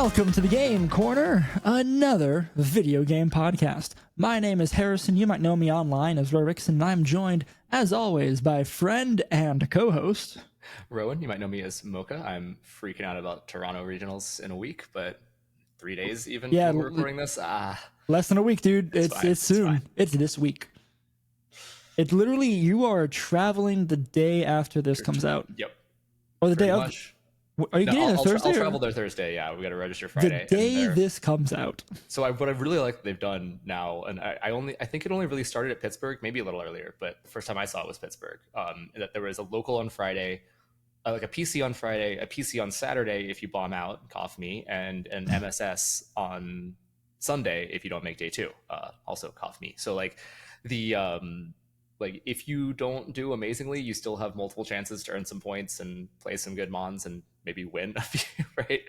Welcome to the Game Corner, another video game podcast. My name is Harrison. You might know me online as Rorix, and I'm joined, as always, by friend and co-host Rowan. You might know me as Mocha. I'm freaking out about Toronto regionals in a week, but 3 days even when we're recording this. Less than a week, dude. It's soon. It's this week. It's literally, you are traveling the day after this comes out. Yep. Or the day of. Are you getting there Thursday? I'll travel there Thursday. Yeah, we got to register Friday. The day this comes out. So what I really like they've done now, and I think it only really started at Pittsburgh, maybe a little earlier, but the first time I saw it was Pittsburgh. That there was a local on Friday, like a PC on Friday, a PC on Saturday if you bomb out, cough me, and an MSS on Sunday if you don't make day two, also cough me. So like the like if you don't do amazingly, you still have multiple chances to earn some points and play some good mons and maybe win a few, right?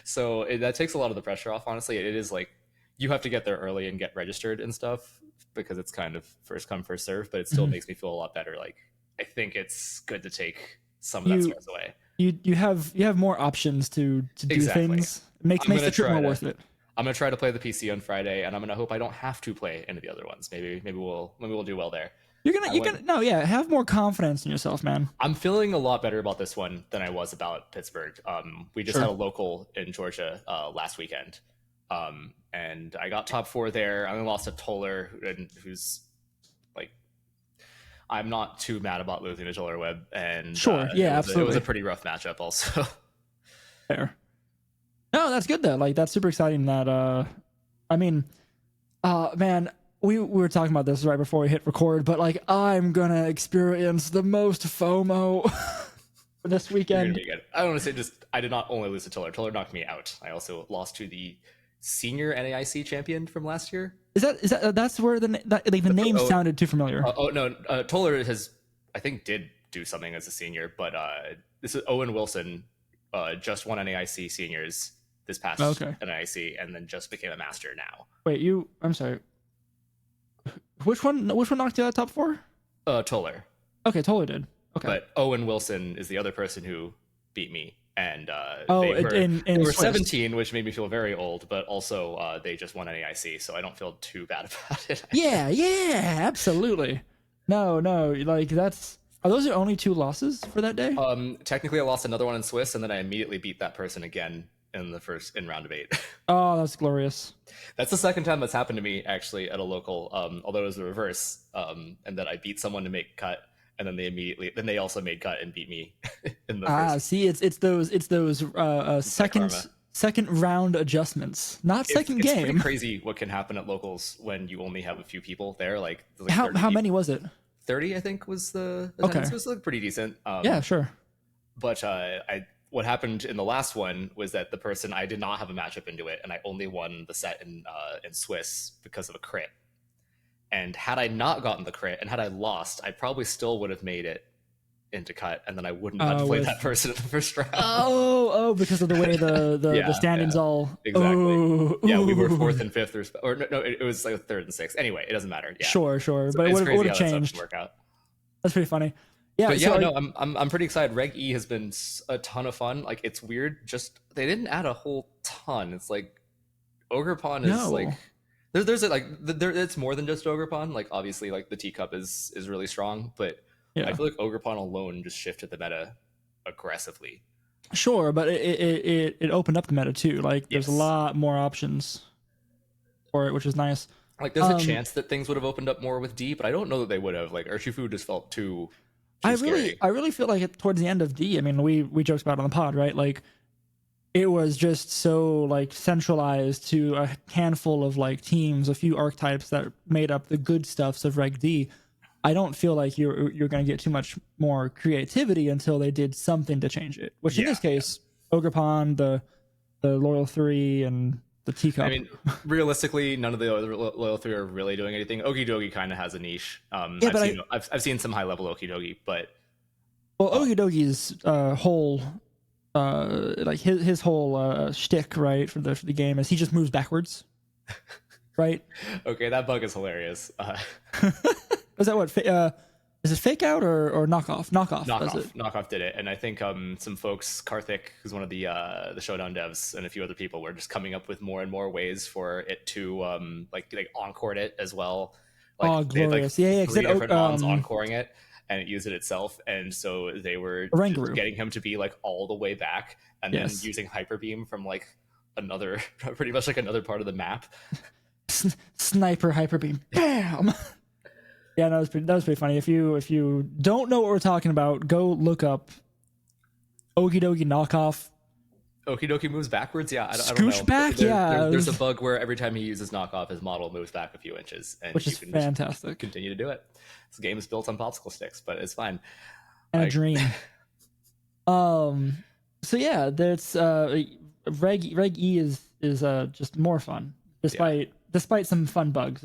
So that takes a lot of the pressure off. Honestly, it is like you have to get there early and get registered and stuff because it's kind of first come first serve, but it still makes me feel a lot better. Like I think it's good to take some of that stress away. You have more options to do things. It makes the trip more worth it. I'm gonna try to play the PC on Friday, and I'm gonna hope I don't have to play any of the other ones. Maybe we'll do well there. Have more confidence in yourself, man. I'm feeling a lot better about this one than I was about Pittsburgh. We just had a local in Georgia last weekend, and I got top 4 there. I only lost to Toller, who's like, I'm not too mad about losing to Toller Webb, and absolutely. It was a pretty rough matchup, also. Fair. No, that's good though. Like that's super exciting. That man. We were talking about this right before we hit record, but like I'm gonna experience the most FOMO this weekend. I want to say I did not only lose to Toller. Toller knocked me out. I also lost to the senior NAIC champion from last year. That's where the name sounded too familiar. Toller I think did do something as a senior, but this is Owen Wilson, just won NAIC seniors this past NAIC, and then just became a master now. Wait, I'm sorry. Which one knocked you out top 4? Toller. Okay, Toller did. Okay. But Owen Wilson is the other person who beat me. And they were 17, which made me feel very old, but also they just won NAIC, so I don't feel too bad about it. Yeah, absolutely. No, like are those your only 2 losses for that day? Technically I lost another one in Swiss, and then I immediately beat that person again in round of 8. Oh, that's glorious. That's the second time that's happened to me actually at a local, although it was the reverse, and that I beat someone to make cut, and then they also made cut and beat me in the first. See, it's those second round adjustments, not second game. It's pretty crazy what can happen at locals when you only have a few people there. Like how many was it? 30, I think, was the attendance. It was like pretty decent. Yeah, sure. But what happened in the last one was that the person, I did not have a matchup into it, and I only won the set in Swiss because of a crit. And had I not gotten the crit and had I lost, I probably still would have made it into cut, and then I wouldn't have to play that person in the first round. Oh, because of the way the standings all exactly. Oh, yeah, we were 4th and 5th, or no, it was like 3rd and 6th. Anyway, it doesn't matter. Yeah. Sure, but it would have changed. That's pretty funny. Yeah, I'm pretty excited. Reg E has been a ton of fun. Like it's weird, just they didn't add a whole ton. It's like Ogerpon is like it's more than just Ogerpon. Like obviously, like the teacup is really strong, but I feel like Ogerpon alone just shifted the meta aggressively. Sure, but it opened up the meta too. Like there's a lot more options for it, which is nice. Like there's a chance that things would have opened up more with D, but I don't know that they would have. Like Urshifu just felt too scary. I really feel like towards the end of D, I mean, we joked about it on the pod, right? Like it was just so like centralized to a handful of like teams, a few archetypes that made up the good stuffs of Reg D. I don't feel like you're going to get too much more creativity until they did something to change it. Which in this case, Ogerpon, the Loyal 3, and the teacup. I mean, realistically, none of the other Loyal 3 are really doing anything. Okidogi kind of has a niche. I've seen some high level Okidogi, but Okidogi's whole like his whole shtick, right, for the game is he just moves backwards, right? Okay, that bug is hilarious. Is that what Is it fake out or knockoff? Knockoff does it. Knockoff did it, and I think some folks, Karthik, who's one of the Showdown devs, and a few other people were just coming up with more and more ways for it to like encore it as well. Like, Oh, they had like glorious! Yeah. three different mons encoring it, and it used it itself, and so they were just getting him to be like all the way back, and then using hyper beam from like another, pretty much like another part of the map. Sniper hyper beam, bam. Yeah, that was pretty funny. If you don't know what we're talking about, go look up Okie Dokie Knockoff. Okie Dokie moves backwards. Yeah, I don't know. Back. There's a bug where every time he uses Knockoff, his model moves back a few inches, and which is fantastic. Continue to do it. This game is built on popsicle sticks, but it's fine. And a dream. So yeah, there's Reg E is just more fun despite some fun bugs.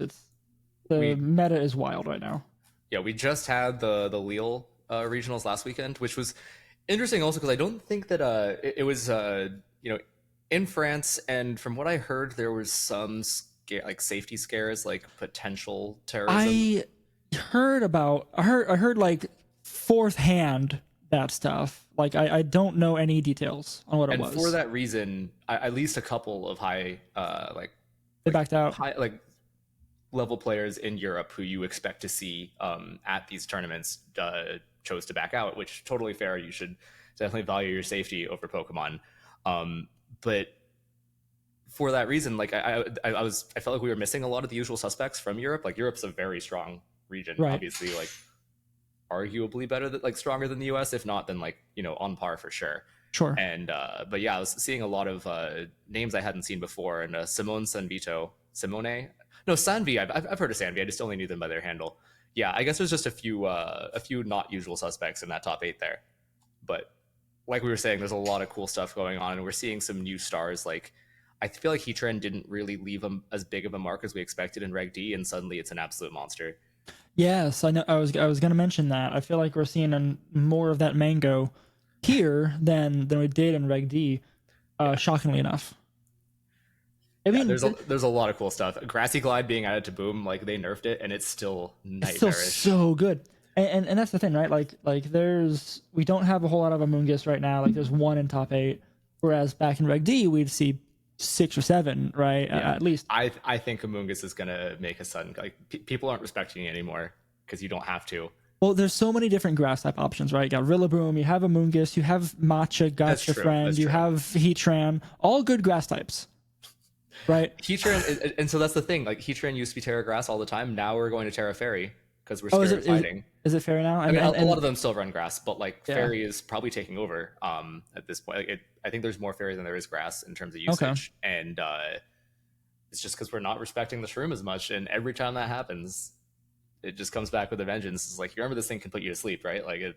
The meta is wild right now. Yeah, we just had the Lille regionals last weekend, which was interesting also because I don't think that it was in France, and from what I heard, there was some safety scares, like potential terrorism. I heard like fourth hand that stuff. Like I don't know any details on what it was. And for that reason, at least a couple of high they backed out. High, level players in Europe who you expect to see at these tournaments chose to back out, which totally fair. You should definitely value your safety over Pokemon. But for that reason, like I felt like we were missing a lot of the usual suspects from Europe. Like Europe's a very strong region, right? Obviously, like arguably better than stronger than the US, if not then on par for sure. Sure. And but yeah, I was seeing a lot of names I hadn't seen before, and Sanvi, I've heard of Sanvi. I just only knew them by their handle. Yeah, I guess there's just a few not usual suspects in that top 8 there. But like we were saying, there's a lot of cool stuff going on, and we're seeing some new stars. Like I feel like Heatran didn't really leave as big of a mark as we expected in Reg D, and suddenly it's an absolute monster. Yes, I know. I was going to mention that. I feel like we're seeing more of that mango here than we did in Reg D. Shockingly enough. I mean, there's a lot of cool stuff. Grassy Glide being added to Boom, like they nerfed it, and it's still nightmarish. It's still so good, and that's the thing, right? Like we don't have a whole lot of Amoonguss right now. Like there's one in top 8, whereas back in Reg D we'd see 6 or 7, right? Yeah. At least. I think Amoonguss is gonna make a sudden people aren't respecting it anymore because you don't have to. Well, there's so many different grass type options, right? You got Rillaboom, you have Amoonguss, you have Matcha, Gotcha Friend, you have Heatran, all good grass types. Right. Heatran, and so that's the thing. Like Heatran used to be Terra Grass all the time. Now we're going to Terra Fairy because we're scared of fighting. Is it Fairy now? I mean, a lot of them still run grass, but Fairy is probably taking over at this point. I think there's more Fairy than there is grass in terms of usage, and it's just because we're not respecting the shroom as much. And every time that happens, it just comes back with a vengeance. It's like, you remember this thing can put you to sleep, right? Like it.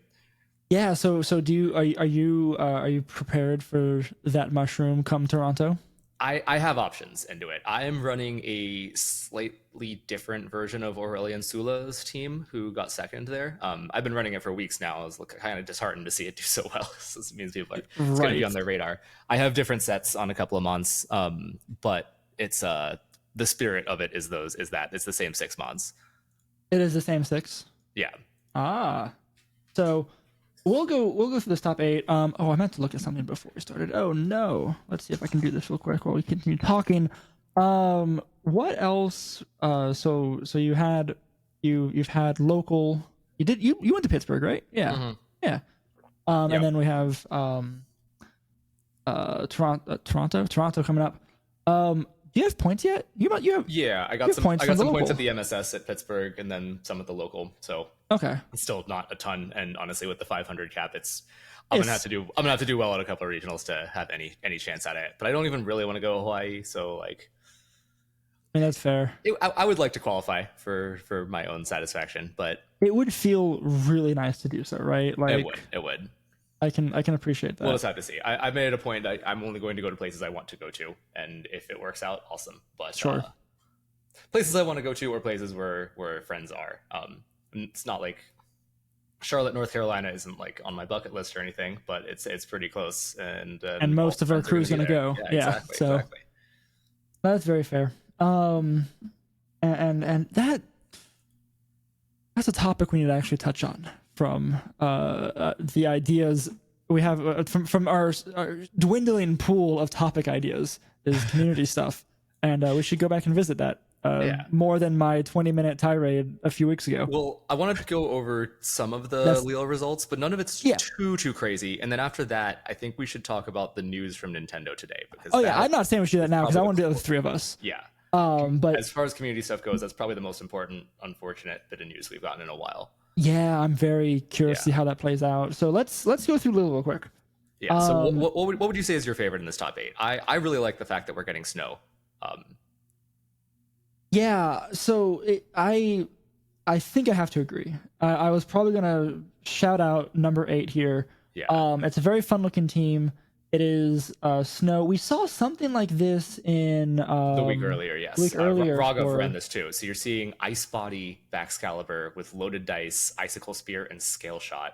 Yeah. So are you prepared for that mushroom come Toronto? I have options into it. I am running a slightly different version of Aurelian Sula's team, who got second there. I've been running it for weeks now. I was kind of disheartened to see it do so well. So this means people it's going to be on their radar. I have different sets on a couple of months, but it's the spirit of it is that it's the same 6 mods. It is the same 6. Yeah. So we'll go for this top 8. I meant to look at something before we started. Oh no. Let's see if I can do this real quick while we continue talking. What else? So you've had local. You went to Pittsburgh, right? Yeah. Mm-hmm. Yeah. And then we have Toronto coming up. Do you have points yet? You have. Yeah, I got some points at the MSS at Pittsburgh, and then some at the local. So okay, it's still not a ton. And honestly, with the 500 cap, I'm gonna have to do well at a couple of regionals to have any chance at it. But I don't even really want to go to Hawaii, so I mean, that's fair. I would like to qualify for my own satisfaction, but it would feel really nice to do so, right? Like it would. I can appreciate that. We'll just have to see. I made it a point. I'm only going to go to places I want to go to, and if it works out, awesome. But sure. Places I want to go to or places where friends are. It's not like Charlotte, North Carolina isn't on my bucket list or anything, but it's pretty close. And most of our crew's going to go. Yeah. Exactly. That's very fair. And that That's a topic we need to actually touch on from the ideas we have from our dwindling pool of topic ideas is community stuff, and we should go back and visit that Yeah. more than my 20-minute tirade a few weeks ago. Well, I wanted to go over some of the That's Lille results, but none of it's yeah. too crazy. And then after that, I think we should talk about the news from Nintendo today because Oh yeah, I'm not saying we should do that now because I want to do it with the three of us. Yeah. But As far as community stuff goes, that's probably the most important, unfortunate bit of news we've gotten in a while. yeah, I'm very curious Yeah. to see how that plays out. So let's go through Lille real quick. Yeah. So what would you say is your favorite in this top 8? I really like the fact that we're getting snow. Yeah, so I think I have to agree. I was probably gonna shout out number 8 here. Yeah. It's a very fun looking team. It is snow. We saw something like this in The week earlier, yes. The week earlier, Rogov for- ran this too. So you're seeing Ice Body, Baxcalibur with Loaded Dice, Icicle Spear, and Scale Shot,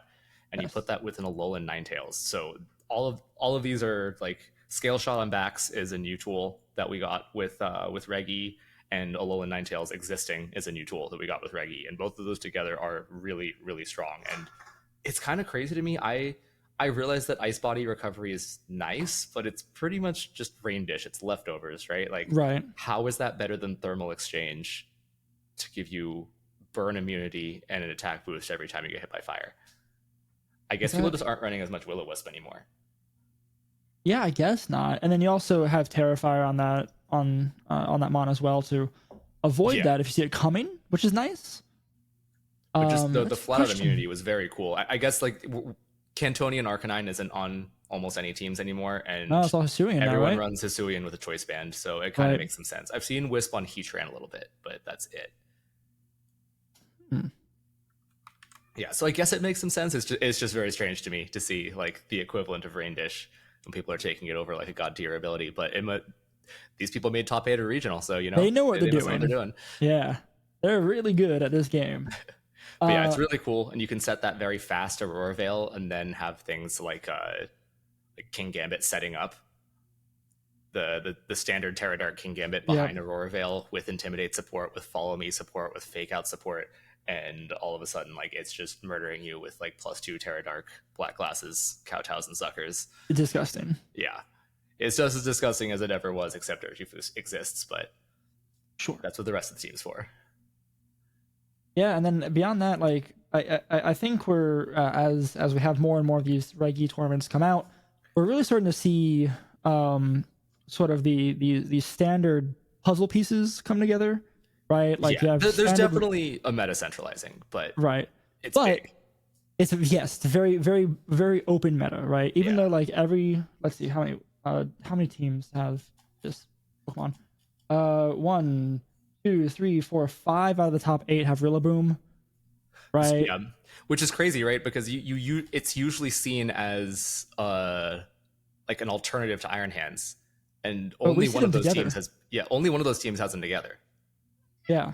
and you Yes. put that with an Alolan Ninetales. So all of these are like Scale Shot on Bax is a new tool that we got with Reggie, and Alolan Ninetales existing is a new tool that we got with Reggie, and both of those together are really really strong. And it's kind of crazy to me. I realize that Ice Body recovery is nice, but it's pretty much just Rain Dish. It's leftovers, right? Like, right. how is that better than Thermal Exchange to give you burn immunity and an attack boost every time you get hit by fire? I guess people just aren't running as much Will-O-Wisp anymore. Yeah, I guess not. And then you also have Terrifier on that mon as well to avoid that if you see it coming, which is nice. But just the that's flat out question. immunity was very cool. I guess like Cantonian Arcanine isn't on almost any teams anymore, and No, it's all Hisuian now, everyone right? runs Hisuian with a choice band, so it kind of Right. makes some sense. I've seen Wisp on Heatran a little bit, but that's it. Yeah, so I guess it makes some sense. It's just very strange to me to see like the equivalent of Rain Dish when people are taking it over like a god tier ability. But these people made top 8 or regional, so you know They know what they they're must know what they're doing. Yeah, they're really good at this game. But yeah, it's really cool, and you can set that very fast Aurora Veil, and then have things like King Gambit setting up the standard Terra Dark King Gambit behind Aurora Veil with Intimidate support, with Follow Me support, with Fake Out support, and all of a sudden like it's just murdering you with like +2 Terra Dark, Black Glasses, Kowtows, and Suckers. It's disgusting. Yeah, it's just as disgusting as it ever was, except Urshifu exists, but Sure. that's what the rest of the team's for. Yeah, and then beyond that, like I think we're as we have more and more of these Reggie tournaments come out, we're really starting to see sort of the standard puzzle pieces come together, right? Like yeah, you have there's standard, definitely a meta centralizing, but right. it's But big. it's it's very very very open meta, right? Even though like let's see how many teams have this Pokemon. 1, 2, 3, 4, 5 out of the top 8 have Rillaboom, right? Yeah, which is crazy, right? Because you it's usually seen as like an alternative to Iron Hands, and only one of those teams has only one of those teams has them together. Yeah.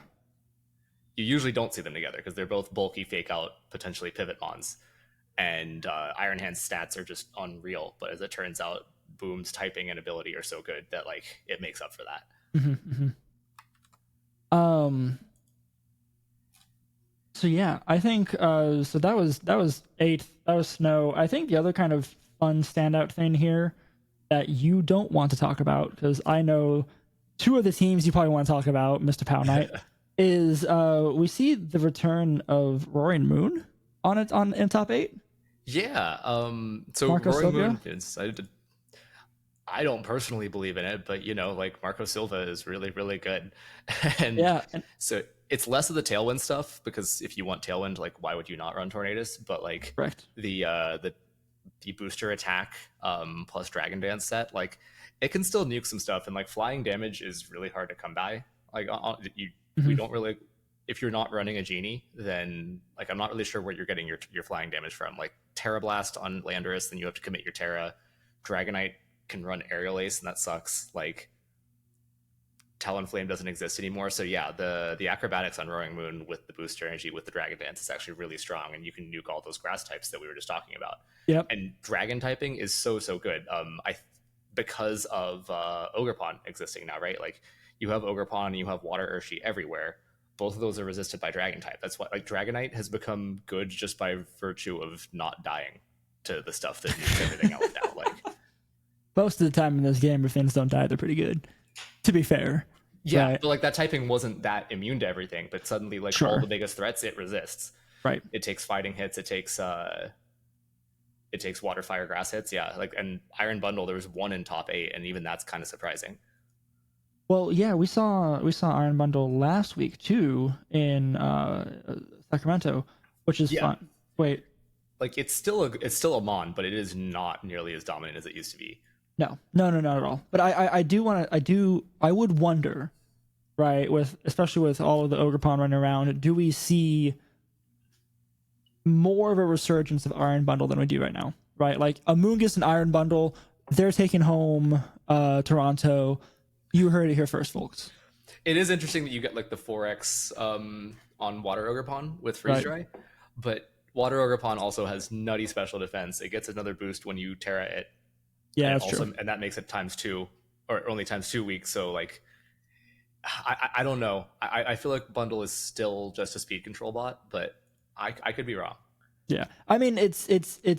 You usually don't see them together because they're both bulky, fake out, potentially pivot mons, and Iron Hands stats are just unreal. But as it turns out, Boom's typing and ability are so good that like it makes up for that. So yeah, I think so that was 8th. That was Snow. I think the other kind of fun standout thing here that you don't want to talk about, because I know 2 of the teams you probably want to talk about, Mr. Pow Knight, is we see the return of Roaring Moon in top 8. Yeah. So Marco Roaring Silva? Moon is I don't personally believe in it, but you know, like Marco Silva is really, really good. And so it's less of the Tailwind stuff, because if you want Tailwind, like why would you not run Tornadus? But like Correct. the booster attack plus Dragon Dance set, like it can still nuke some stuff, and like flying damage is really hard to come by. Like we don't really, if you're not running a Genie, then like I'm not really sure where you're getting your flying damage from. Like Terra Blast on Landorus, then you have to commit your Terra. Dragonite can run Aerial Ace, and that sucks. Like Talonflame doesn't exist anymore, so yeah, the acrobatics on Roaring Moon with the booster energy with the Dragon Dance is actually really strong, and you can nuke all those grass types that we were just talking about. Yep. And Dragon typing is so good. Because of Ogerpon existing now, right? Like you have Ogerpon and you have Water Urshi everywhere, both of those are resisted by Dragon type. That's why like Dragonite has become good just by virtue of not dying to the stuff that nukes everything else down. Like Most of the time in this game, if things don't die, they're pretty good. To be fair. yeah, Right. but like that typing wasn't that immune to everything, but suddenly like all Sure. the biggest threats it resists. Right. It takes fighting hits, it takes water, fire, grass hits. Yeah, like and Iron Bundle, there was one in top 8, and even that's kind of surprising. Well, yeah, we saw Iron Bundle last week too in Sacramento, which is fun. Wait, Like it's still a mon, but it is not nearly as dominant as it used to be. no, not at all. But I would wonder, right, with especially with all of the Ogerpon running around, do we see more of a resurgence of Iron Bundle than we do right now? Right, like Amoonguss and Iron Bundle, they're taking home Toronto. You heard it here first, folks. It is interesting that you get like the 4x on Water Ogerpon with Freeze Dry, but Water Ogerpon also has nutty special defense. It gets another boost when you Terra it. Yeah, and that's true. And that makes it ×2 or only ×2 weeks. So like, I don't know. I feel like Bundle is still just a speed control bot, but I could be wrong. Yeah, I mean it's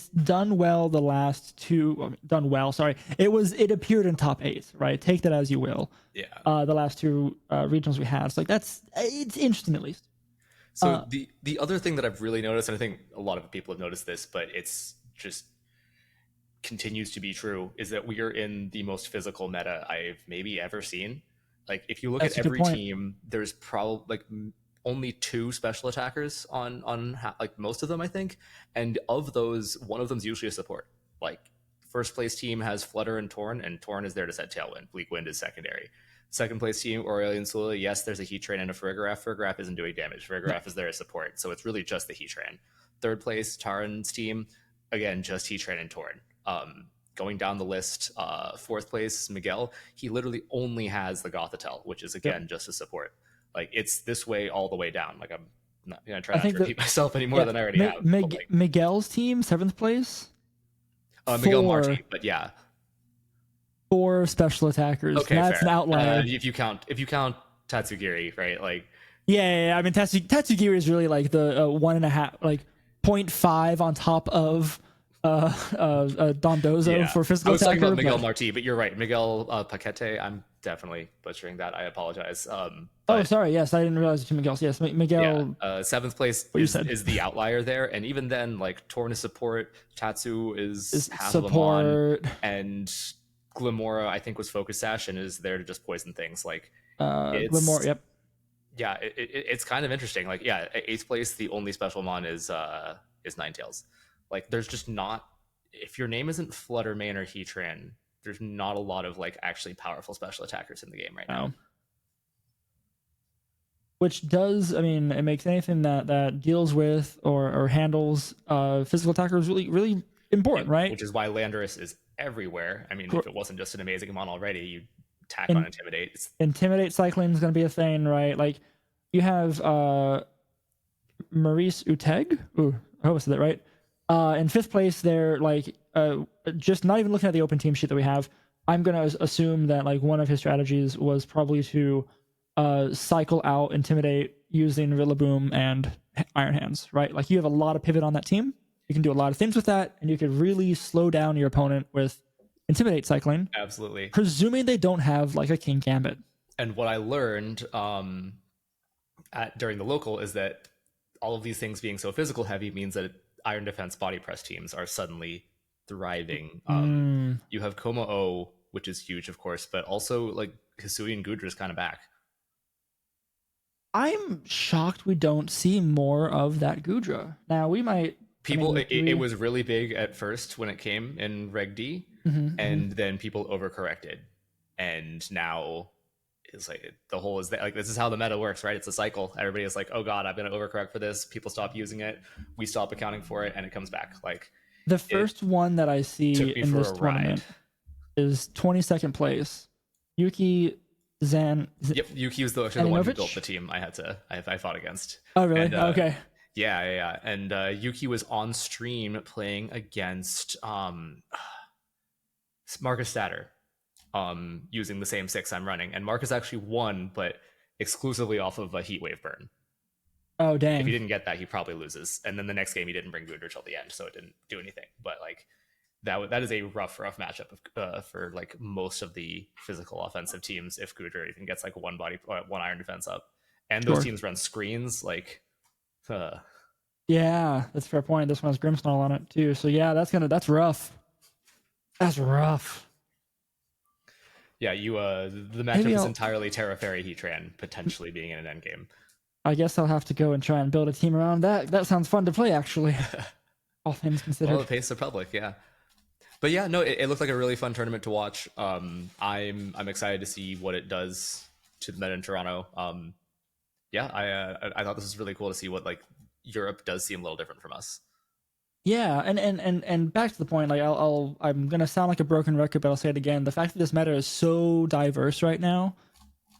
done well the last two. Done well. Sorry, it appeared in top 8. Right, take that as you will. Yeah. The last two regionals we had. So like it's interesting at least. So the other thing that I've really noticed, and I think a lot of people have noticed this, but it's just continues to be true, is that we are in the most physical meta I've maybe ever seen. Like if you look at every team, there's probably like only 2 special attackers on like most of them, I think, and of those, one of them's usually a support. Like first place team has Flutter and Torn is there to set Tailwind. Bleak Wind is secondary. Second place team, Aurelion Sula, yes, there's a Heatran and a Farigiraf. Farigiraf isn't doing damage. Farigiraf is there as support, so it's really just the Heatran. Third place, Taran's team, again, just Heatran and Torn. Going down the list, fourth place, Miguel, he literally only has the Gothitelle, which is again just a support. Like it's this way all the way down. Like I'm not gonna try not to repeat myself any more than I already have. Like, Miguel's team, 7th place. Miguel Marti, but yeah, 4 special attackers. Okay, that's fair. an outlier. If you count Tatsugiri, right? Like yeah. I mean Tatsugiri is really like the 1.5, like 0.5 on top of Dondozo for physical attacker. I was talking about Miguel Marti, but you're right. Miguel Paquete, I'm definitely butchering that. I apologize. Sorry. Yes, I didn't realize it was Miguel. Yes, Miguel. 7th place is the outlier there, and even then, like Torn is support, Tatsu is half support, of a mon, and Glimora I think was Focus Sash and is there to just poison things. Like Glimora, yep. Yeah, it's kind of interesting. Like 8th place, the only special mon is Ninetales. Like there's just not, if your name isn't Flutter Mane or Heatran, there's not a lot of like actually powerful special attackers in the game right now. Which does, I mean, it makes anything that deals with or handles physical attackers really important, right? Which is why Landorus is everywhere. I mean, if it wasn't just an amazing mon already, you'd tack on Intimidate. Intimidate cycling is going to be a thing, right? Like you have Maurice Uteg. Ooh, I hope I said that right. In 5th place, they're like just not even looking at the open team sheet that we have. I'm gonna assume that like one of his strategies was probably to cycle out Intimidate using Rillaboom and Iron Hands, right? Like you have a lot of pivot on that team. You can do a lot of things with that, and you could really slow down your opponent with Intimidate cycling. Absolutely. Presuming they don't have like a King Gambit. And what I learned during the local is that all of these things being so physical heavy means that Iron Defense body press teams are suddenly thriving. You have Como O, which is huge, of course, but also like Hisui and Gudra is kind of back. I'm shocked we don't see more of that Gudra. Now we might. It was really big at first when it came in Reg D, and then people overcorrected, and now it's like the whole is that like this is how the meta works, right? It's a cycle. Everybody is like, oh god, I'm gonna overcorrect for this. People stop using it, we stop accounting for it, and it comes back. Like the first one that I see in this tournament is 22nd place, Yuki Zan. Yep, Yuki was actually the one who built the team I fought against. Oh really? Okay. Yeah. And Yuki was on stream playing against Marcus Statter. Using the same 6 I'm running, and Marcus actually won, but exclusively off of a heat wave burn. Oh If he dang. didn't get that, he probably loses. And then the next game, he didn't bring Gooder till the end, so it didn't do anything. But like that is a rough matchup for like most of the physical offensive teams. If Gooder even gets like one iron defense up, and those Sure. teams run screens, like, Yeah, that's a fair point. This one has Grimstall on it too. So yeah, that's rough. That's rough. yeah, the matchup is entirely Terra Fairy Heatran potentially being in an end game. I guess I'll have to go and try and build a team around that. That sounds fun to play, actually. All things considered. Well, the pace of public, yeah. But yeah, no, it looked like a really fun tournament to watch. I'm excited to see what it does to the meta in Toronto. I thought this was really cool to see what like Europe does seem a little different from us. Yeah, and back to the point, like I'm gonna sound like a broken record, but I'll say it again. The fact that this meta is so diverse right now.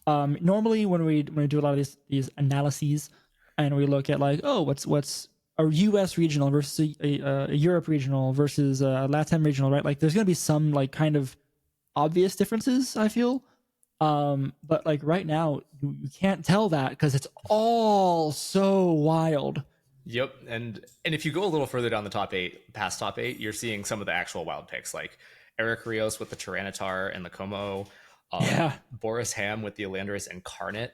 Normally when we do a lot of these analyses and we look at like, oh, what's a US regional versus a Europe regional versus a Latin regional, right? Like there's gonna be some like kind of obvious differences, I feel. But like right now you can't tell that because it's all so wild. Yep, and if you go a little further down the past top eight, you're seeing some of the actual wild picks, like Eric Rios with the Tyranitar and the Como, Boris Ham with the Elandris Incarnate.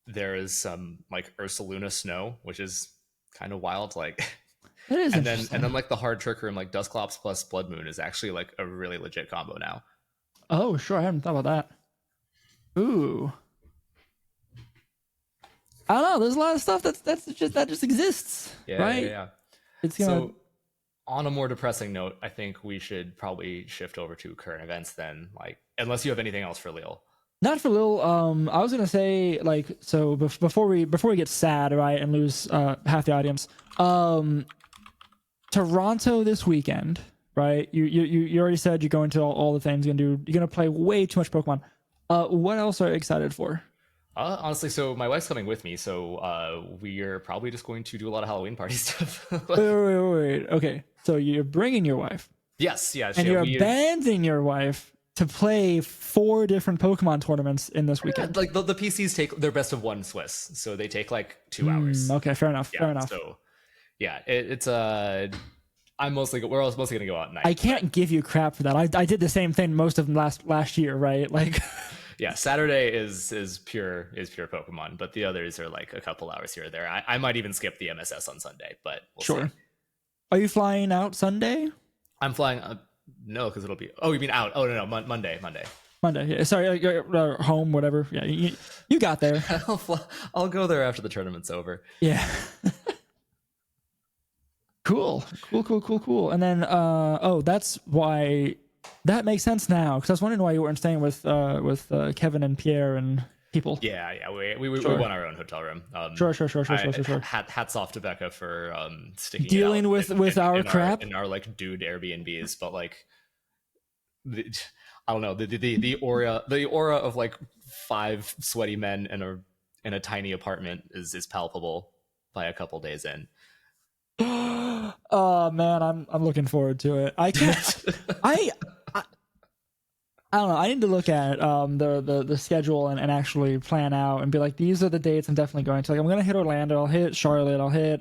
There's some like Ursaluna Snow, which is kind of wild, like. It is, and then like the hard trick room, like Dusclops plus Blood Moon is actually like a really legit combo now. Oh, sure, I haven't thought about that. Ooh. I don't know. There's a lot of stuff that just exists, right? Yeah. It's gonna. So, on a more depressing note, I think we should probably shift over to current events then. Like, unless you have anything else for Lille. Not for Lille. I was gonna say like so before we get sad, right, and lose half the audience. Toronto this weekend, right? You already said you're going to all the things you're gonna do. You're gonna play way too much Pokemon. What else are you excited for? Honestly, so my wife's coming with me, so we're probably just going to do a lot of Halloween party stuff. Wait. Okay, so you're bringing your wife. Yes, yeah. And you're abandoning your wife to play 4 different Pokemon tournaments in this weekend. Like the PCs take their best of 1 Swiss, so they take like 2 hours. Okay, fair enough. So, yeah, it's we're mostly gonna go out at night. I can't give you crap for that. I did the same thing most of them last year, right? Like. Yeah, Saturday is pure Pokemon, but the others are like a couple hours here or there. I might even skip the MSS on Sunday, but we'll sure. See. Are you flying out Sunday? I'm flying. No, because it'll be. Oh, you mean out? Oh no, Monday. Yeah, sorry, home, whatever. Yeah, you got there. I'll go there after the tournament's over. Yeah. Cool. And then, that's why. That makes sense now, because I was wondering why you weren't staying with Kevin and Pierre and people. Yeah, we want our own hotel room. Sure. Hats off to Becca for sticking dealing with our crap in our like dude Airbnbs, but like, I don't know, the aura of like 5 sweaty men in a tiny apartment is palpable by a couple days in. Oh man, I'm looking forward to it. I can't. I don't know. I need to look at the schedule and actually plan out and be like, these are the dates I'm definitely going to. Like, I'm gonna hit Orlando. I'll hit Charlotte. I'll hit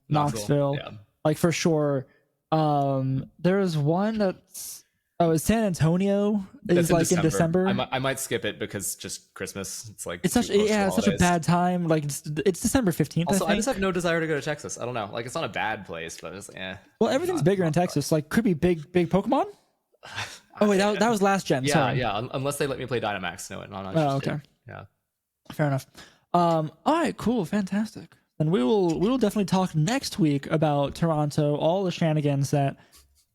Knoxville. Yeah. Like for sure. There's one that's it's San Antonio. It's like in December. I might skip it because just Christmas. It's like it's such a bad time. Like it's December 15th. Also, I just have no desire to go to Texas. I don't know. Like it's not a bad place, but it's Well, everything's bigger in Texas. Like could be big Pokemon. Oh wait, that was last gen. Sorry. Yeah. Unless they let me play Dynamax. No, I'm not interested. Okay. Yeah. Fair enough. All right, cool, fantastic. Then we will definitely talk next week about Toronto, all the shenanigans that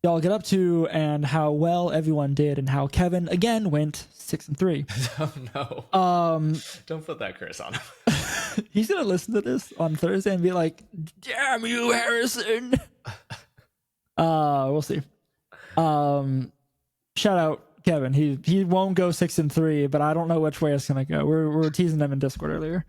y'all get up to, and how well everyone did, and how Kevin again went 6-3. Oh no. Don't put that curse on him. He's gonna listen to this on Thursday and be like, "Damn you, Harrison." We'll see. Shout out Kevin. He won't go 6-3, but I don't know which way it's gonna go. We're teasing them in Discord earlier.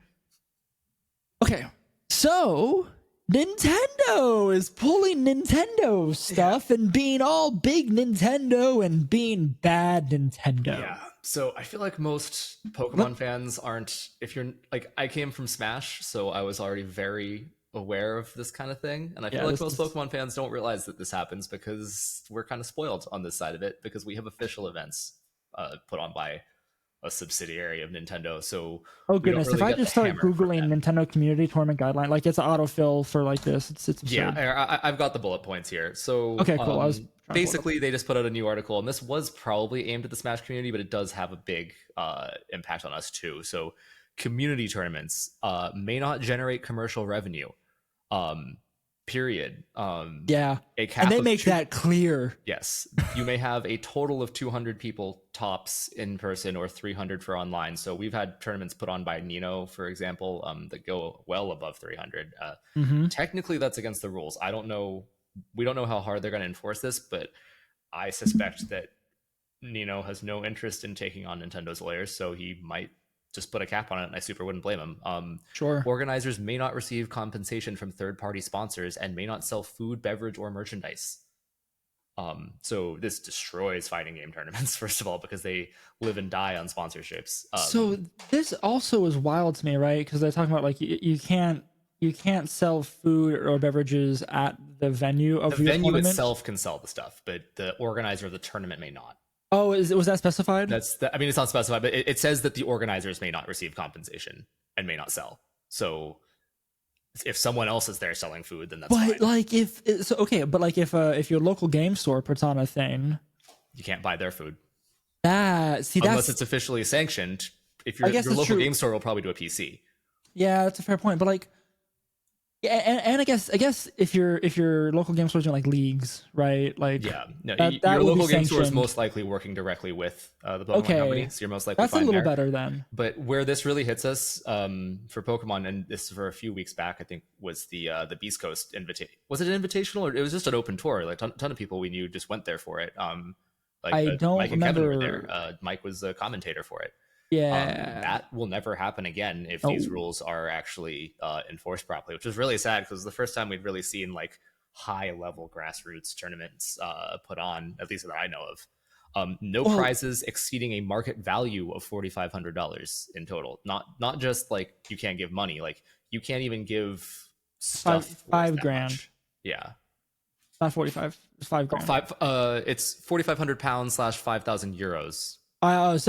Okay, so Nintendo is pulling Nintendo stuff and being all big Nintendo and being bad Nintendo. Yeah. So I feel like most Pokemon fans aren't, if you're like, I came from Smash, so I was already very aware of this kind of thing. And I feel like most Pokemon fans don't realize that this happens because we're kind of spoiled on this side of it because we have official events put on by a subsidiary of Nintendo. So oh goodness, if I just start Googling Nintendo community tournament guideline, like it's an autofill for like this, it's absurd. Yeah, I've got the bullet points here. So okay, cool. Basically, they just put out a new article, and this was probably aimed at the Smash community, but it does have a big impact on us too. So community tournaments may not generate commercial revenue. Period. Yeah, and they make that clear. Yes, you may have a total of 200 people tops in person or 300 for online. So we've had tournaments put on by Nino, for example, that go well above 300. Technically, that's against the rules. I don't know. We don't know how hard they're going to enforce this, but I suspect that Nino has no interest in taking on Nintendo's lawyers, so he might just put a cap on it, and I super wouldn't blame him. Sure. Organizers may not receive compensation from third-party sponsors and may not sell food, beverage, or merchandise. So this destroys fighting game tournaments, first of all, because they live and die on sponsorships. So this also is wild to me, right? Because they're talking about like you can't sell food or beverages at the venue of the your venue tournament. Itself can sell the stuff, but the organizer of the tournament may not. Oh, was that specified? I mean, it's not specified, but it says that the organizers may not receive compensation and may not sell. So if someone else is there selling food, then that's fine. Like if your local game store puts on a thing, you can't buy their food. Unless it's officially sanctioned. If your local game store will probably do a PC. Yeah, that's a fair point. But like, yeah, and I guess if your local game store is doing like leagues, right? Like, yeah, no, your local game store is most likely working directly with the Pokemon company, so you're most likely that's a little better then. But where this really hits us for Pokemon, and this for a few weeks back, I think was the Beast Coast invitation. Was it an invitational or it was just an open tour? Like a ton of people we knew just went there for it. I don't Mike remember. And Kevin were there. Mike was a commentator for it. Yeah, that will never happen again if these rules are actually enforced properly, which is really sad because the first time we'd really seen like high level grassroots tournaments put on, at least that I know of. No prizes exceeding a market value of $4,500 in total. Not just like you can't give money, like you can't even give stuff. $5,000. Yeah. Not 45. It's $5,000. It's £4,500 / 5,000 euros. This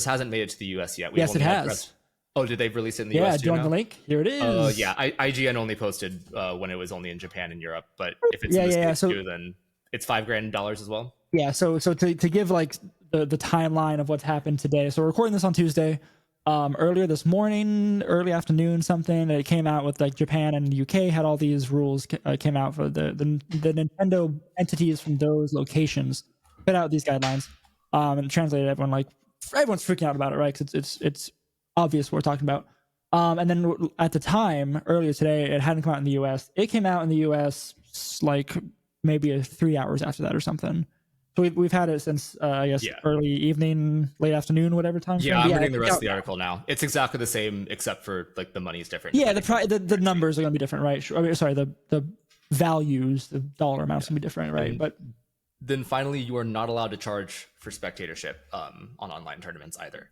hasn't made it to the US yet. Yes, it has. Oh, did they release it in the US? Yeah, do you want the link? Here it is. Yeah, IGN only posted when it was only in Japan and Europe, but if it's in the States too, then it's $5,000 as well. Yeah, so to give like the timeline of what's happened today. So we're recording this on Tuesday. Earlier this morning, early afternoon, something it came out with like Japan and the UK had all these rules came out for the Nintendo entities from those locations put out these guidelines. And translated everyone's freaking out about it, right? Because it's obvious what we're talking about. And then at the time, earlier today, it hadn't come out in the US. It came out in the US like maybe 3 hours after that or something. So we've had it since early evening, late afternoon, whatever time. Yeah, I'm reading the rest of the article now. It's exactly the same except for like the money's different. Yeah, the numbers are going to be different, right? The values, the dollar amounts going to be different, right? But then finally, you are not allowed to charge for spectatorship on online tournaments either.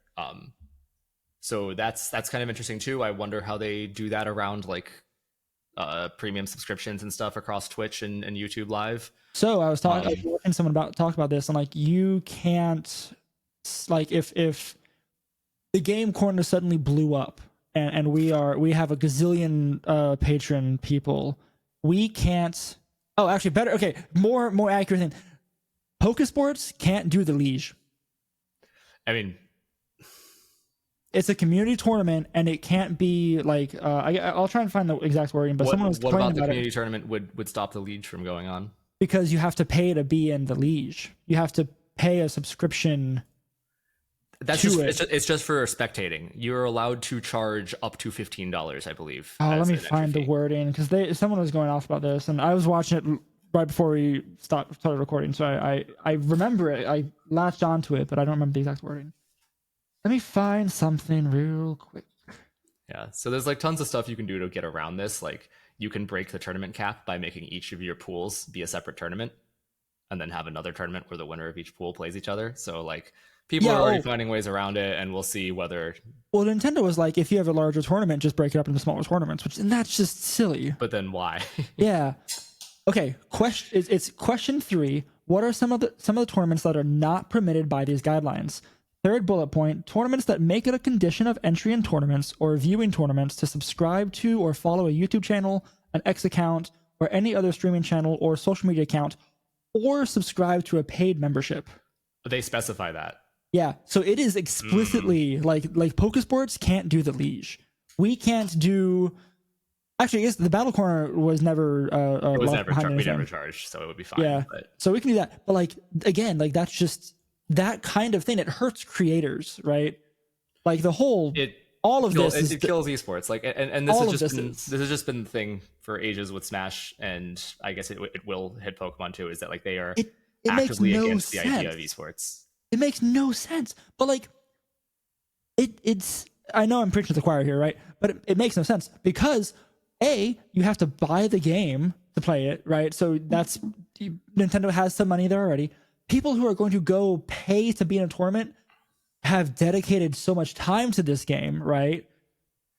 So that's kind of interesting too. I wonder how they do that around like premium subscriptions and stuff across Twitch and YouTube Live. So I was talking to someone talk about this, and like you can't like if the Game Corner suddenly blew up and we have a gazillion patron people, we can't. Oh, actually, better. Okay, more accurate thing. Pokesports can't do the Liege. I mean, it's a community tournament, and it can't be like I'll try and find the exact wording. But someone was complaining about the about community tournament would stop the Liege from going on because you have to pay to be in the Liege. You have to pay a subscription. It's just for spectating. You're allowed to charge up to $15, I believe. Oh, let me find the wording because someone was going off about this, and I was watching it right before we started recording, so I remember it. I latched onto it, but I don't remember the exact wording. Let me find something real quick. Yeah. So there's like tons of stuff you can do to get around this. Like you can break the tournament cap by making each of your pools be a separate tournament and then have another tournament where the winner of each pool plays each other. So like people Yeah. are already Oh, finding ways around it, and we'll see whether. well, Nintendo was like, if you have a larger tournament, just break it up into smaller tournaments, and that's just silly. But then why? Yeah. Okay. It's question 3. What are some of the tournaments that are not permitted by these guidelines? Third bullet point: tournaments that make it a condition of entry in tournaments or viewing tournaments to subscribe to or follow a YouTube channel, an X account, or any other streaming channel or social media account, or subscribe to a paid membership. They specify that. Yeah, so it is explicitly like Pokesports can't do the Liege. We can't do. Actually, I guess the Battle Corner was never. It was left never behind we anything. never charged, so it would be fine. Yeah, But so we can do that. But like again, like that's just that kind of thing. It hurts creators, right? Like the whole. All of this is it kills esports. Like, and this all has of just this this has just been the thing for ages with Smash, and I guess it will hit Pokemon too. Is that like they are it actively makes no against sense. the idea of esports? It makes no sense. But like, it's. I know I'm preaching to the choir here, right? But it makes no sense because A, you have to buy the game to play it, right? So that's Nintendo has some money there already. People who are going to go pay to be in a tournament have dedicated so much time to this game, right?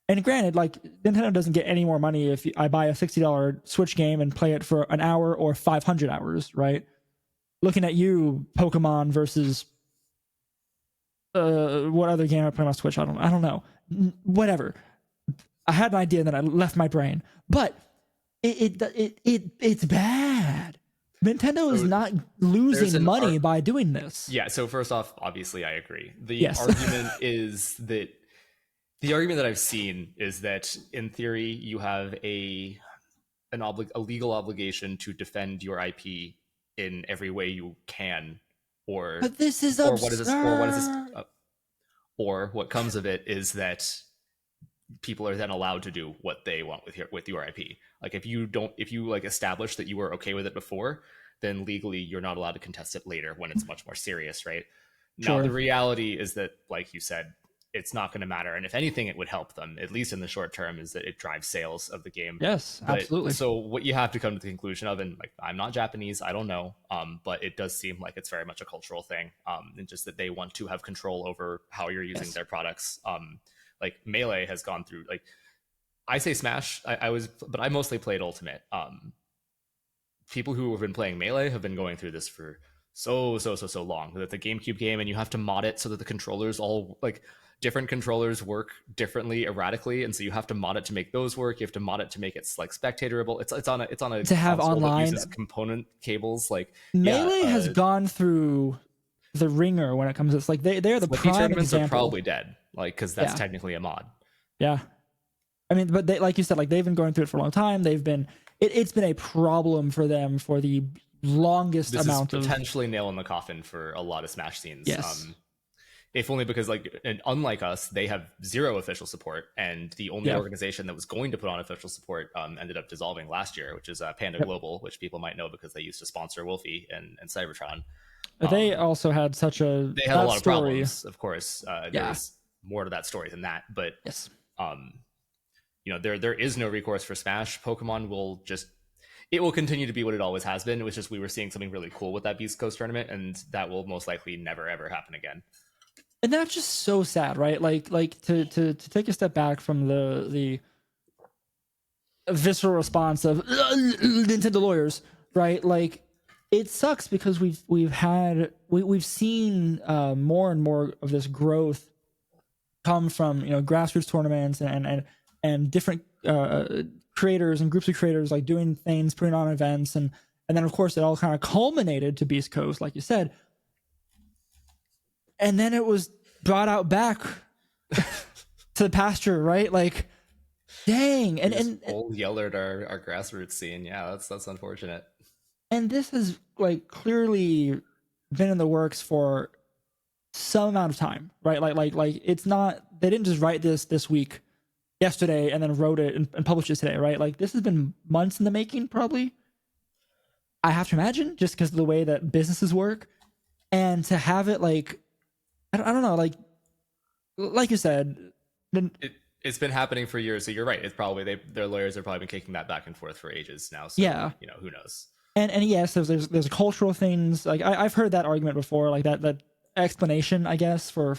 And granted, like Nintendo doesn't get any more money if I buy a $60 Switch game and play it for an hour or 500 hours, right? Looking at you, Pokemon versus what other game I play on Switch? I don't know. Whatever. I had an idea and then I left my brain, but it's bad. Nintendo is not losing money by doing this. Yeah. So first off, obviously, I agree. Yes. Argument is that the argument that I've seen is that in theory you have a legal obligation to defend your IP in every way you can, but this is absurd. Or what comes of it is that people are then allowed to do what they want with your IP. Like if you like establish that you were okay with it before, then legally you're not allowed to contest it later when it's much more serious, right? Sure. Now the reality is that, like you said, it's not going to matter, and if anything, it would help them at least in the short term. Is that it drives sales of the game? Yes, absolutely. So what you have to come to the conclusion of, and like I'm not Japanese, I don't know, but it does seem like it's very much a cultural thing, and just that they want to have control over how you're using their products. Like Melee has gone through, like I say Smash, but I mostly played Ultimate. People who have been playing Melee have been going through this for so long. That the GameCube game, and you have to mod it so that the controllers all like different controllers work differently erratically, and so you have to mod it to make those work. You have to mod it to make it like spectatorable. It's on a to have online that uses component cables. Like Melee has gone through the ringer when it comes to this. Like they're the prime tournaments example. are probably dead, like because that's technically a mod. Yeah, I mean, but they, like you said, like they've been going through it for a long time. They've been it's been a problem for them for the longest amount of potentially nail in the coffin for a lot of Smash scenes. Yes. If only because, like, and unlike us, they have zero official support, and the only organization that was going to put on official support ended up dissolving last year, which is Panda Global, which people might know because they used to sponsor Wolfie and Cybertron. They also had such a they had a lot of problems, of course. There's more to that story than that, but yes, there is no recourse for Smash. Pokemon will it will continue to be what it always has been. It was just we were seeing something really cool with that Beast Coast tournament, and that will most likely never ever happen again. And that's just so sad, right? Like to take a step back from the visceral response of Nintendo lawyers, right? Like it sucks because we've seen more and more of this growth come from grassroots tournaments and different creators and groups of creators like doing things, putting on events, and then of course it all kind of culminated to Beast Coast, like you said. And then it was brought out back to the pasture, right? Like, dang. And old yeller at our grassroots scene. Yeah, that's unfortunate. And this has like clearly been in the works for some amount of time, right? Like it's not, they didn't just write this week, yesterday, and then wrote it and published it today, right? Like this has been months in the making, probably. I have to imagine, just because of the way that businesses work, and to have it like, I don't know, like you said, it's been happening for years. So you're right. It's probably their lawyers have probably been kicking that back and forth for ages now. So Yeah. who knows? And yes, there's cultural things. Like I've heard that argument before, like that explanation, I guess, for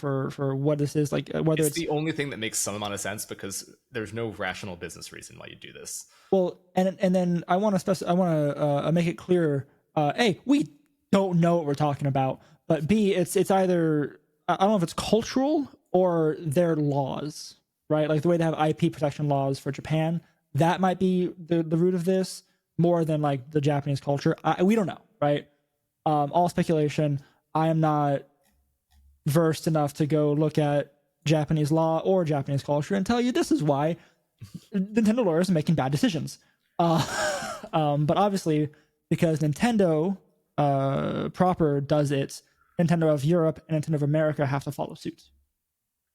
what this is, like whether It's the only thing that makes some amount of sense because there's no rational business reason why you do this. well, and then I want to make it clear. A, we don't know what we're talking about, but B, it's either I don't know if it's cultural or their laws, right? Like the way they have IP protection laws for Japan, that might be the root of this more than like the Japanese culture. We don't know, right? All speculation. I am not versed enough to go look at Japanese law or Japanese culture and tell you this is why Nintendo lawyers are making bad decisions. But obviously, because Nintendo proper does it, Nintendo of Europe and Nintendo of America have to follow suit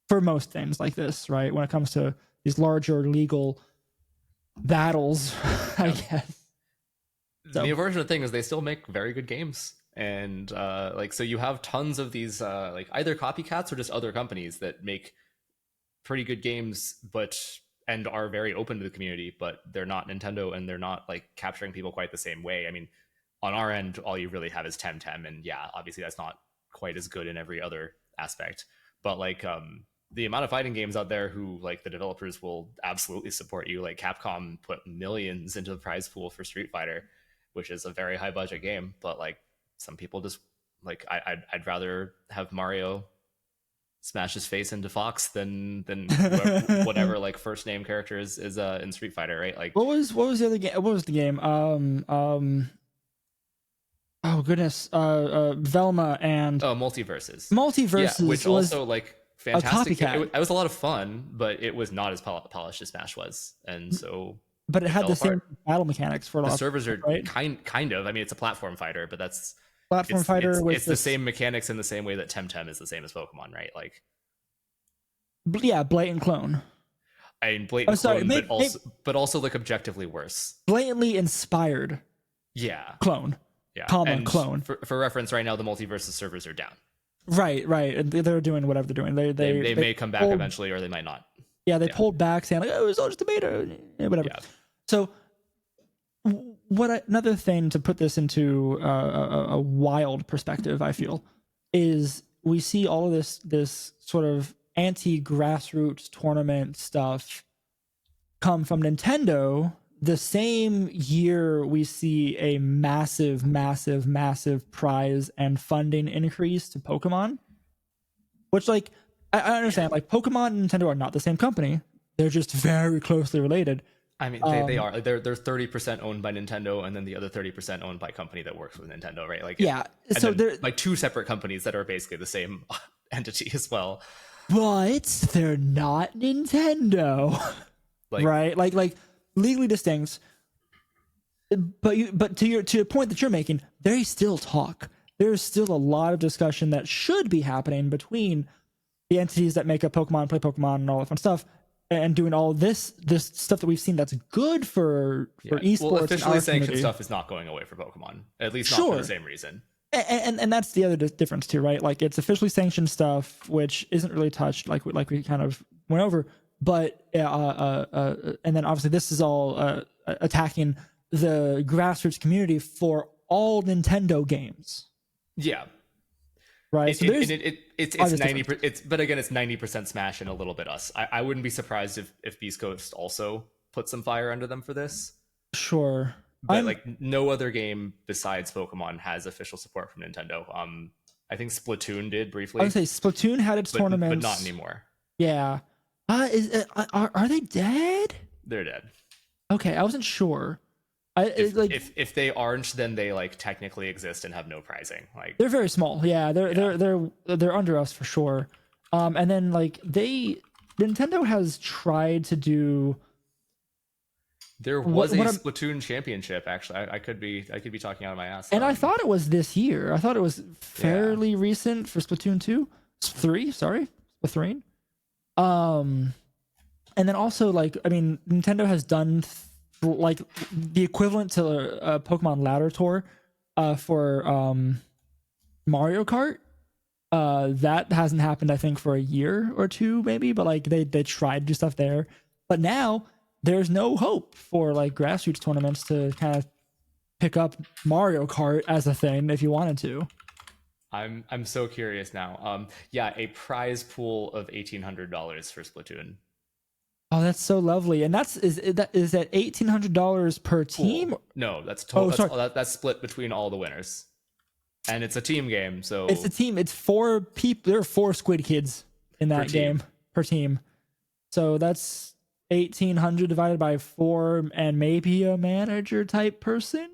for most things like this, right? When it comes to these larger legal battles, I guess. So. The unfortunate thing is they still make very good games. And so you have tons of these like either copycats or just other companies that make pretty good games, and are very open to the community, but they're not Nintendo and they're not like capturing people quite the same way. I mean, on our end, all you really have is Temtem, and yeah, obviously that's not quite as good in every other aspect. But like the amount of fighting games out there who like the developers will absolutely support you. Like Capcom put millions into the prize pool for Street Fighter, which is a very high budget game, but like some people just like I'd rather have Mario smash his face into Fox than whatever like first name character is in Street Fighter, right? Like what was the other game? What was the game? Oh goodness, Velma and Multiverses. Multiverses, yeah, which was also like fantastic. It was a lot of fun, but it was not as polished as Smash was, and so. But it had the same battle mechanics for a lot. The servers are right? kind of. I mean, it's a platform fighter, but that's platform fighter. It's the same mechanics in the same way that Temtem is the same as Pokemon, right? Like, yeah, blatant clone. I mean, blatant clone, but also like objectively worse. Blatantly inspired. Yeah. Clone. Yeah. Common clone. For reference, right now the Multiversus servers are down. Right. And they're doing whatever they're doing. They may come back eventually, or they might not. Yeah, they pulled back saying like, "Oh, it was all just a beta," whatever. Yeah. So, another thing to put this into a wild perspective, I feel, is we see all of this sort of anti-grassroots tournament stuff come from Nintendo the same year we see a massive prize and funding increase to Pokemon, which like I understand, like Pokemon and Nintendo are not the same company. They're just very closely related. I mean, they are. They're 30% owned by Nintendo, and then the other 30% owned by a company that works with Nintendo, right? Like, yeah. So they're like two separate companies that are basically the same entity as well. But they're not Nintendo, right? Like legally distinct. But to your point that you're making, they still talk. There's still a lot of discussion that should be happening between the entities that make up Pokemon, play Pokemon, and all that fun stuff, and doing all this stuff that we've seen that's good for esports. Well, officially sanctioned stuff is not going away for Pokemon, at least not for the same reason. And that's the other difference too, right? Like it's officially sanctioned stuff, which isn't really touched, like we kind of went over. But and then obviously this is all attacking the grassroots community for all Nintendo games. Yeah. Right. So it's 90%. But again, it's 90% Smash and a little bit us. I wouldn't be surprised if Beast Coast also put some fire under them for this. Sure. But like no other game besides Pokemon has official support from Nintendo. I think Splatoon did briefly. I would say Splatoon had its tournaments, but not anymore. Yeah. Are they dead? They're dead. Okay, I wasn't sure. If they aren't, then they like technically exist and have no pricing. Like they're very small. Yeah, they're under us for sure. And then like Nintendo has tried to do. There was a Splatoon championship. Actually, I could be talking out of my ass. And I thought it was this year. I thought it was fairly recent for Splatoon 2, 3. Sorry, Splatoon. And then also like I mean, Nintendo has done like the equivalent to a Pokemon Ladder Tour for Mario Kart, That hasn't happened, I think, for a year or two, maybe. But like they tried to do stuff there, but now there's no hope for like grassroots tournaments to kind of pick up Mario Kart as a thing if you wanted to. I'm so curious now. Yeah, a prize pool of $1,800 for Splatoon. Oh, that's so lovely. And is that $1,800 per team? Pool. No, that's Oh, total. sorry. That's split between all the winners, and it's a team game. So It's a team. It's 4 people. There are 4 Squid Kids in that game per team. So that's 1,800 divided by 4, and maybe a manager type person.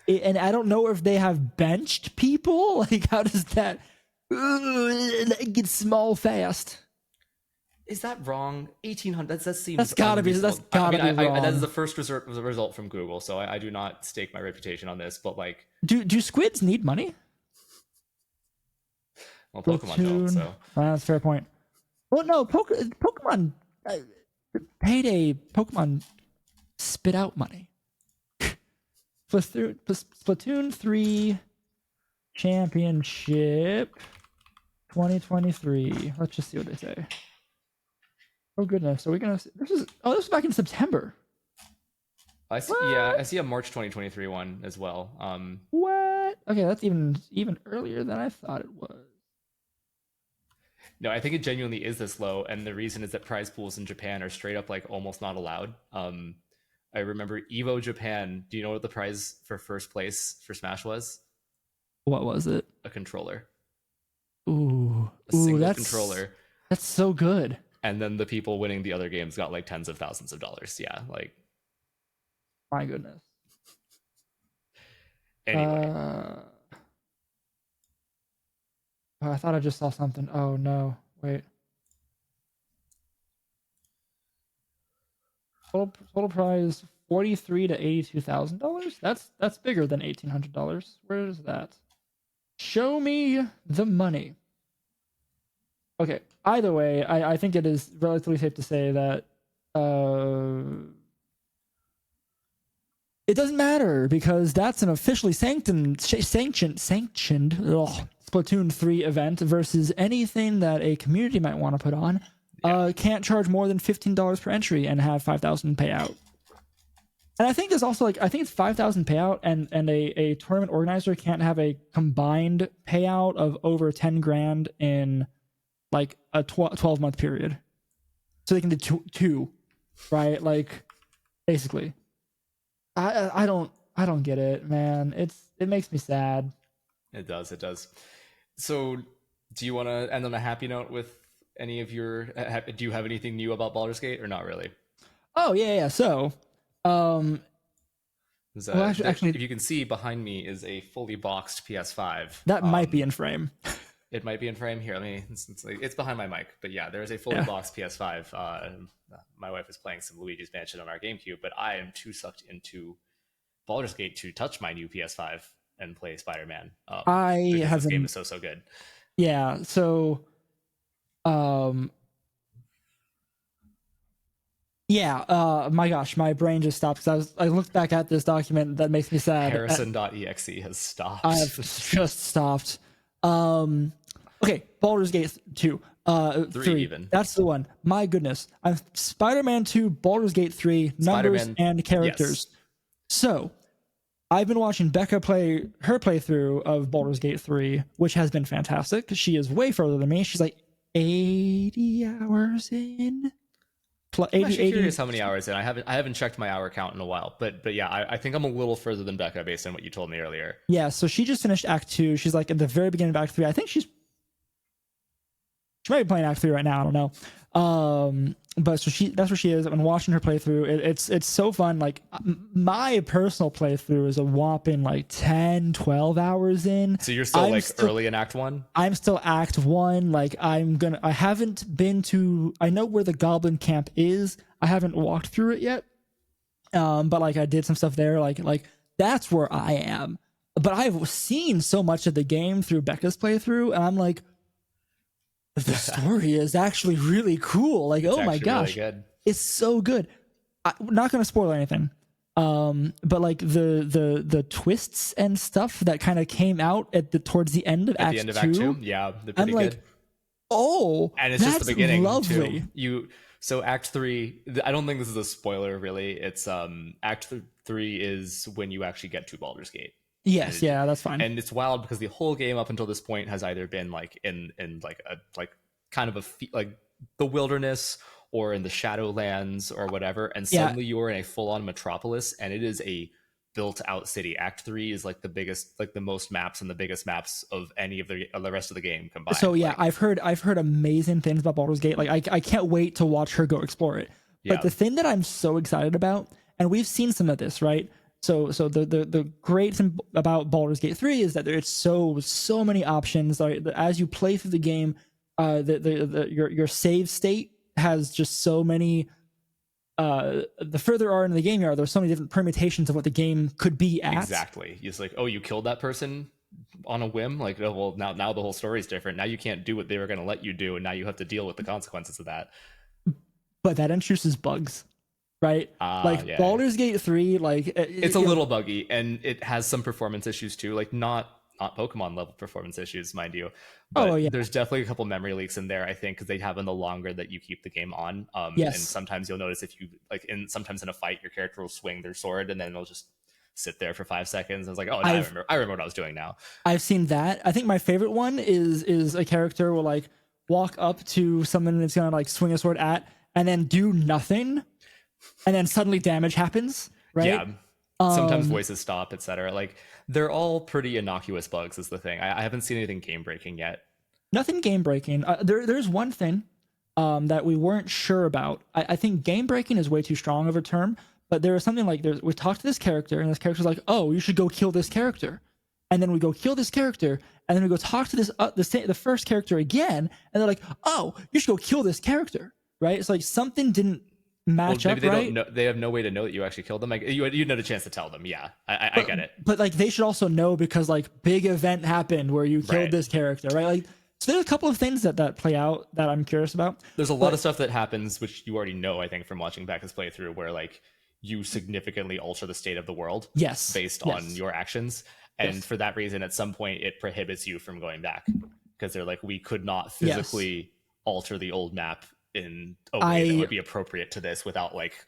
And I don't know if they have benched people. Like, how does that get small fast? is that wrong? 1,800. That seems That's gotta be. That's unreasonable. gotta be wrong. That is the first result from Google, so I do not stake my reputation on this. But like, do squids need money? well, Pokemon don't. So That's a fair point. Well, no, Pokemon payday. Pokemon spit out money. Splatoon 3 Championship 2023. Let's just see what they say. Oh goodness, are we gonna? This is back in September. I see. What? Yeah, I see a March 2023 one as well. What? Okay, that's even earlier than I thought it was. No, I think it genuinely is this low, and the reason is that prize pools in Japan are straight up like almost not allowed. I remember Evo Japan. Do you know what the prize for first place for Smash was? What was it? A controller. Ooh, a single controller. That's so good. And then the people winning the other games got like tens of thousands of dollars. Yeah, like. My goodness. Anyway. Oh, I thought I just saw something. Oh no! Wait. Total prize $43,000 to $82,000. That's bigger than $1,800. Where is that? Show me the money. Okay. Either way, I think it is relatively safe to say that it doesn't matter because that's an officially sanctioned Splatoon 3 event versus anything that a community might want to put on. Can't charge more than $15 per entry and have 5,000 payout. And I think there's also I think it's 5,000 payout and a tournament organizer can't have a combined payout of over 10 grand in like a 12-month period. So they can do two, right? Like basically. I don't get it, man. It makes me sad. It does. So, do you want to end on a happy note with any of your? Do you have anything new about Baldur's Gate or not really? Oh yeah. So, well, actually, if you can see behind me is a fully boxed PS5. That might be in frame. It might be in frame here. It's behind my mic, but yeah, there is a fully boxed PS5. My wife is playing some Luigi's Mansion on our GameCube, but I am too sucked into Baldur's Gate to touch my new PS5 and play Spider-Man. This game is so good. Yeah. So, my gosh, my brain just stopped because I looked back at this document that makes me sad. Harrison.exe has stopped. I have just stopped. Okay, Baldur's Gate 2. 3 even. That's the one. My goodness. I'm Spider-Man 2, Baldur's Gate 3, numbers and characters. Yes. So, I've been watching Becca play her playthrough of Baldur's Gate 3, which has been fantastic. She is way further than me. She's like 80 hours in. I'm actually curious how many hours in. I haven't checked my hour count in a while, but yeah, I think I'm a little further than Becca based on what you told me earlier. Yeah, so she just finished Act 2. She's like at the very beginning of Act 3. I think she might be playing Act 3 right now. I don't know. But so that's where she is. I've been watching her playthrough. It's so fun. Like my personal playthrough is a whopping like 10, 12 hours in. So you're still early in Act 1? I'm still Act 1. Like I haven't been to, I know where the Goblin Camp is. I haven't walked through it yet. But like I did some stuff there. Like that's where I am. But I've seen so much of the game through Becca's playthrough, and I'm like, the story is actually really cool. Like, oh my gosh, really good. It's so good. I'm not going to spoil anything, But like the twists and stuff that kind of came out towards the end of At Act the end of 2, Act 2, yeah, they're pretty I'm like, good. oh, And it's just the that's beginning lovely. too. So Act 3, I don't think this is a spoiler really. It's Act 3 is when you actually get to Baldur's Gate. Yes, And, yeah, that's fine. and it's wild because the whole game up until this point has either been like in like a like kind of like the wilderness or in the Shadowlands or whatever, and Yeah. suddenly you're in a full-on metropolis, and it is a built-out city. Act 3 is like the biggest, like the most maps and the biggest maps of any of the rest of the game combined. So yeah, like, I've heard amazing things about Baldur's Gate. Like I can't wait to watch her go explore it. But yeah. the thing that I'm so excited about, and we've seen some of this, right? So the great thing about Baldur's Gate 3 is that there's so many options. Like, as you play through the game, your save state has just so many. The further are in the game you are, there's so many different permutations of what the game could be at. Exactly. It's like, oh, you killed that person on a whim. Like, oh, well, now the whole story is different. Now you can't do what they were going to let you do, and now you have to deal with the consequences of that. But that introduces bugs, right? Yeah. Baldur's Gate 3, like it's a little buggy, and it has some performance issues too. Like not Pokemon level performance issues, mind you. But there's definitely a couple memory leaks in there, I think, because they happen the longer that you keep the game on. Yes. And sometimes you'll notice if you sometimes in a fight, your character will swing their sword and then they'll just sit there for 5 seconds. I was like, oh, I remember what I was doing now. I've seen that. I think my favorite one is a character will like walk up to someone that's gonna like swing a sword at, and then do nothing, and then suddenly damage happens. Right? Yeah. Sometimes voices stop, etc. Like they're all pretty innocuous bugs is the thing. I haven't seen anything game breaking yet. Nothing game breaking. There's one thing that we weren't sure about. I think game breaking is way too strong of a term, but there was something like we talked to this character, and this character's like, oh, you should go kill this character, and then we go kill this character, and then we go talk to the first character again, and they're like, oh, you should go kill this character, right? It's like something didn't match up, right? They have no way to know that you actually killed them. Like you'd had a chance to tell them. Yeah, I get it. But like they should also know, because like big event happened where you killed this character, right? Like, so there's a couple of things that play out that I'm curious about. There's a lot of stuff that happens which you already know, I think, from watching back his playthrough, where like you significantly alter the state of the world. Yes. Based on your actions, and for that reason, at some point, it prohibits you from going back, because they're like, we could not physically alter the old map in a way that would be appropriate to this without like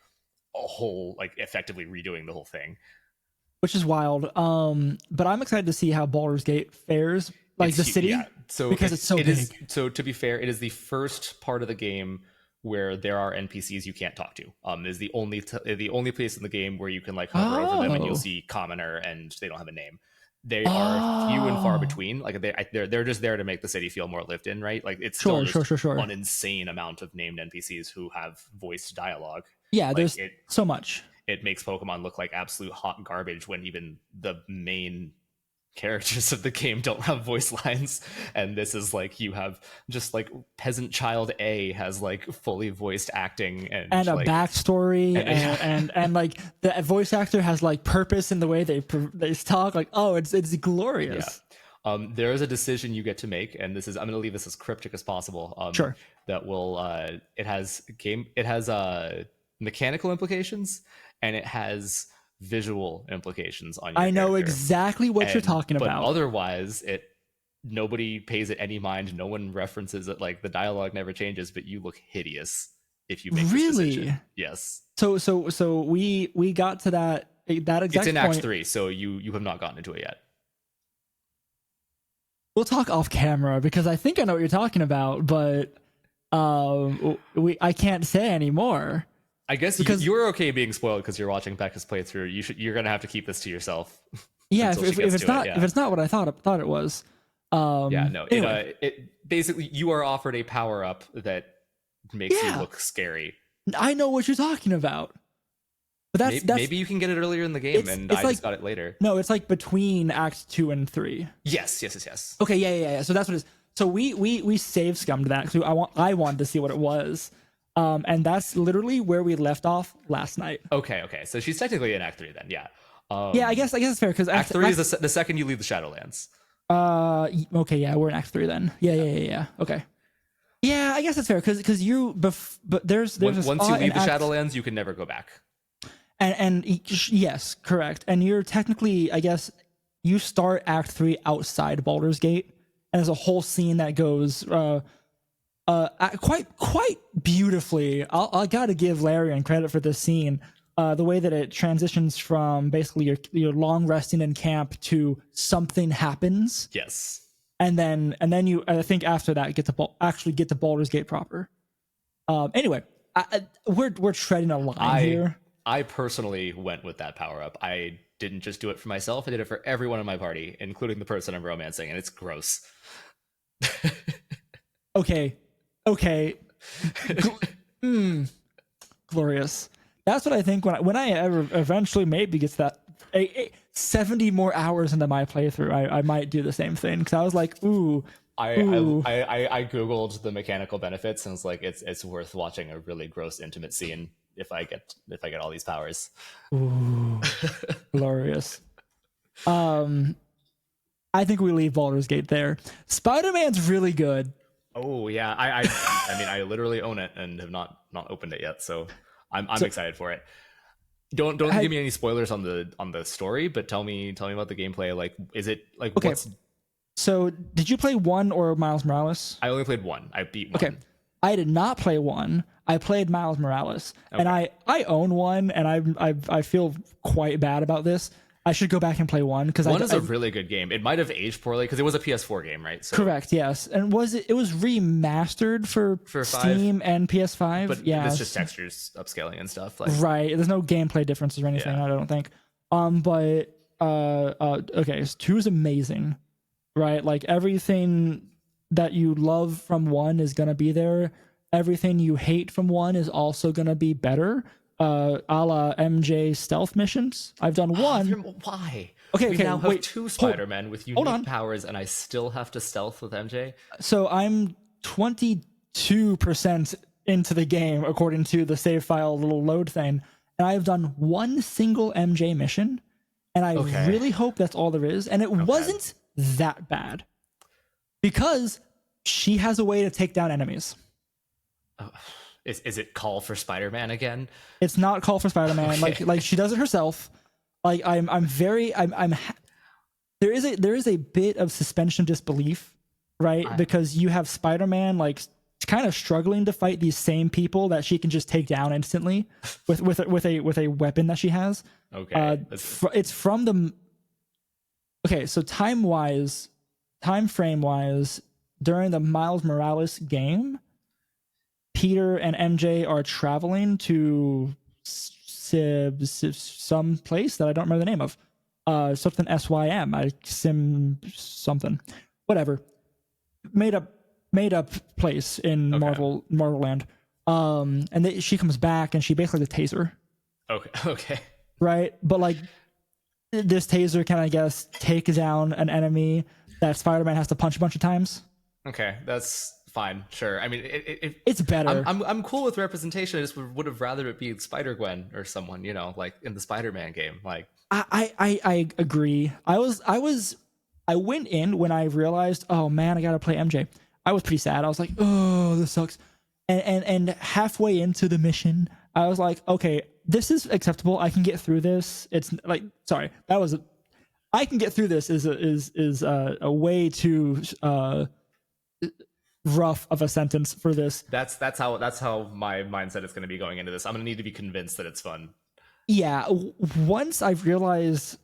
a whole, like effectively redoing the whole thing, which is wild. But I'm excited to see how Baldur's Gate fares, like the city, so because it's so big. So to be fair, it is the first part of the game where there are NPCs you can't talk to. Is the only place in the game where you can like hover over them and you'll see commoner and they don't have a name. They are few and far between. Like they're just there to make the city feel more lived in, right? Like it's still an insane amount of named NPCs who have voiced dialogue. Yeah, like there's so much. It makes Pokemon look like absolute hot garbage when even the main characters of the game don't have voice lines, and this is like you have just like peasant child A has like fully voiced acting and a backstory and like the voice actor has like purpose in the way they talk. Like, oh, it's glorious. Yeah. There is a decision you get to make, and this is, I'm going to leave this as cryptic as possible. Sure. That will it has mechanical implications, and it has visual implications on your I know character. Exactly what you're talking about. But otherwise, nobody pays it any mind. No one references it. Like the dialogue never changes, but you look hideous if you make this decision. Yes. So we got to that exact It's in point. Act 3, so you have not gotten into it yet. We'll talk off camera, because I think I know what you're talking about, but I can't say anymore. I guess because you're okay being spoiled because you're watching Becca's playthrough. You're gonna have to keep this to yourself. Yeah, if it's not what I thought it was. Anyway. It basically, you are offered a power up that makes you look scary. I know what you're talking about. But that's maybe you can get it earlier in the game, and I just got it later. No, it's like between Act 2 and 3. Yes. Okay, yeah. So that's what it is. So we save scummed that because I wanted to see what it was. And that's literally where we left off last night. Okay. So she's technically in Act 3 then, yeah. Yeah, I guess it's fair, because Act 3 is the second you leave the Shadowlands. Okay, yeah, we're in Act 3 then. Yeah. Okay. Yeah, I guess that's fair, because but there's once you leave the Shadowlands, you can never go back. Yes, correct. And you're technically, I guess, you start Act 3 outside Baldur's Gate, and there's a whole scene that goes quite beautifully. I gotta give Larian credit for this scene. The way that it transitions from basically your long resting in camp to something happens. Yes. And then you, I think after that, get to Baldur's Gate proper. Anyway, we're treading a line here. I personally went with that power up. I didn't just do it for myself. I did it for everyone in my party, including the person I'm romancing, and it's gross. Okay. Glorious. That's what I think when I ever eventually maybe gets that 70 more hours into my playthrough, I might do the same thing, because I was like, ooh. I googled the mechanical benefits and was like, it's worth watching a really gross intimate scene if I get all these powers. Ooh, glorious. I think we leave Baldur's Gate there. Spider-Man's really good. Oh yeah, I mean I literally own it and have not opened it yet, so I'm excited for it. Don't give me any spoilers on the story, but tell me about the gameplay. Like, is it like okay. what's? So, did you play 1 or Miles Morales? I only played 1. I beat 1. Okay, I did not play 1. I played Miles Morales, and I own 1, and I feel quite bad about this. I should go back and play 1, because 1 is a really good game. It might have aged poorly because it was a PS4 game, right? So, correct. Yes, and it was remastered for Steam and PS5. But yeah, it's just textures, upscaling, and stuff. Like, right. There's no gameplay differences or anything. I don't think. But okay, so 2 is amazing, right? Like, everything that you love from 1 is gonna be there. Everything you hate from 1 is also gonna be better. A la MJ stealth missions. I've done 1. Why? Okay, we now have wait, 2 Spider-Men with unique powers, and I still have to stealth with MJ. So I'm 22% into the game according to the save file little load thing, and I've done 1 single MJ mission, and I really hope that's all there is. And it wasn't that bad, because she has a way to take down enemies. Is it Call for Spider-Man again? It's not Call for Spider-Man. Like she does it herself. Like there is a bit of suspension of disbelief, right? Because you have Spider-Man like kind of struggling to fight these same people that she can just take down instantly with a weapon that she has. Okay. It's from the. Okay, so time frame wise, during the Miles Morales game, Peter and MJ are traveling to some place that I don't remember the name of. Something SYM, something, whatever. Made up place in Marvel Land. And she comes back and she basically the taser. Okay. Right, but like this taser can, I guess, take down an enemy that Spider-Man has to punch a bunch of times. Okay, that's fine, sure. I mean, it's better. I'm cool with representation. I just would have rather it be Spider-Gwen or someone, like in the Spider-Man game. Like, I agree. I went in when I realized, oh man, I gotta play MJ. I was pretty sad. I was like, oh, this sucks. And halfway into the mission, I was like, okay, this is acceptable. I can get through this. It's like, sorry, I can get through this is a way too rough of a sentence for this. That's how my mindset is going to be going into this. I'm going to need to be convinced that it's fun. Yeah, once I've realized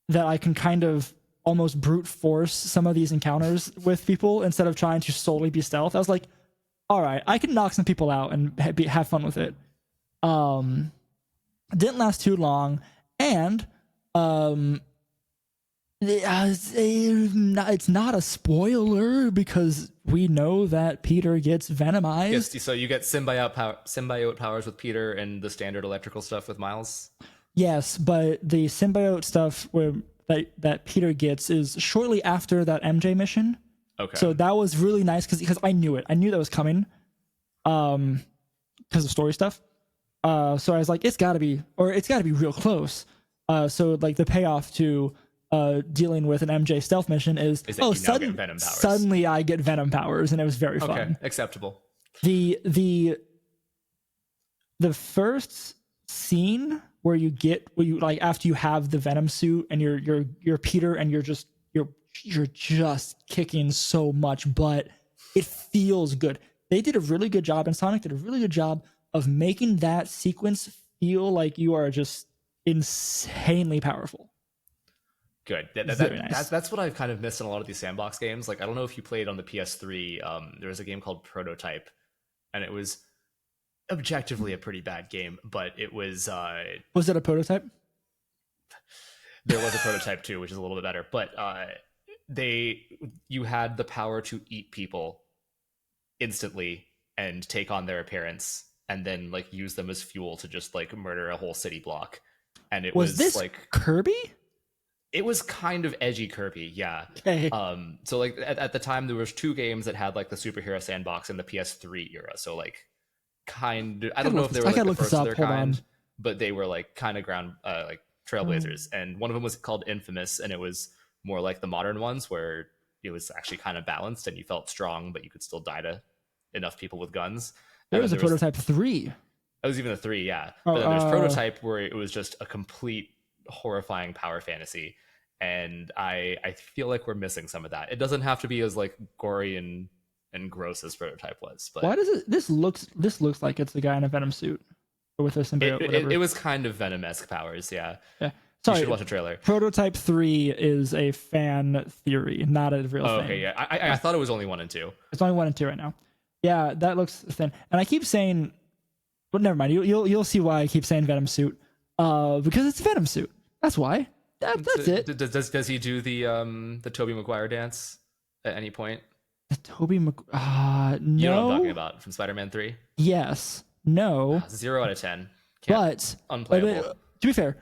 that I can kind of almost brute force some of these encounters with people instead of trying to solely be stealth, I was like, all right, I can knock some people out and have fun with it. Didn't last too long, and it's not a spoiler because we know that Peter gets venomized. Yes, so you get symbiote powers with Peter and the standard electrical stuff with Miles. Yes, but the symbiote stuff that Peter gets is shortly after that MJ mission. Okay. So that was really nice because I knew it. I knew that was coming. Because of story stuff. So I was like, it's gotta be real close. So like the payoff to dealing with an MJ stealth mission is suddenly I get venom powers, and it was very fun. Okay, acceptable. The first scene where you get where you like after you have the Venom suit and you're Peter and you're just kicking so much butt. It feels good. They did a really good job, and Sonic did a really good job of making that sequence feel like you are just insanely powerful. Good. Nice. That's what I've kind of missed in a lot of these sandbox games. Like, I don't know if you played on the PS3. There was a game called Prototype, and it was objectively a pretty bad game, but it was... Was it a prototype? There was a Prototype too, which is a little bit better. But you had the power to eat people instantly and take on their appearance, and then like use them as fuel to just like murder a whole city block. And it was this like Kirby? It was kind of edgy Kirby, yeah. Okay. So like at the time there was 2 games that had like the superhero sandbox in the PS3 era. So like kind of, I don't know if they were like the first of their kind, but they were like kind of like trailblazers. And one of them was called Infamous, and it was more like the modern ones where it was actually kind of balanced and you felt strong, but you could still die to enough people with guns. There was a Prototype 3. That was even a 3, yeah. But then there's Prototype where it was just a complete horrifying power fantasy, and I feel like we're missing some of that. It doesn't have to be as like gory and gross as Prototype was, but why does it this looks like it's the guy in a Venom suit or with a symbiote? It was kind of Venom-esque powers, yeah. Sorry, you should watch a trailer. Prototype 3 is a fan theory, not a real thing. Okay, yeah. I thought it was only 1 and 2. It's only 1 and 2 right now. Yeah, that looks thin. And I keep saying, but never mind. You'll see why I keep saying Venom suit. Because it's Venom suit. That's why. That's it. Does he do the Tobey Maguire dance at any point? The Tobey Maguire? No. You know what I'm talking about from Spider-Man 3? Yes. No. 0 out of 10. But unplayable. To be fair,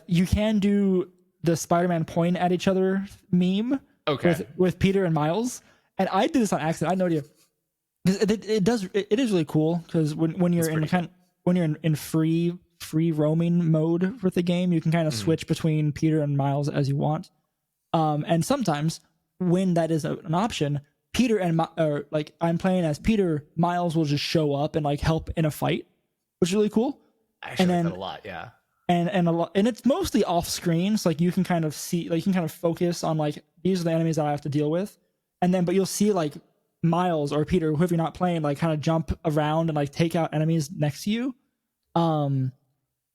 you can do the Spider-Man point at each other meme. Okay. With Peter and Miles, and I did this on accident. I had no idea. It is really cool because when you're in free roaming mode with the game, you can kind of switch between Peter and Miles as you want. And sometimes when that is an option, Peter and like I'm playing as Peter, Miles will just show up and like help in a fight, which is really cool. I actually like that a lot, yeah. And it's mostly off screen, so like you can kind of see, like you can kind of focus on like these are the enemies that I have to deal with, but you'll see like Miles or Peter, whoever you're not playing, like kind of jump around and like take out enemies next to you. And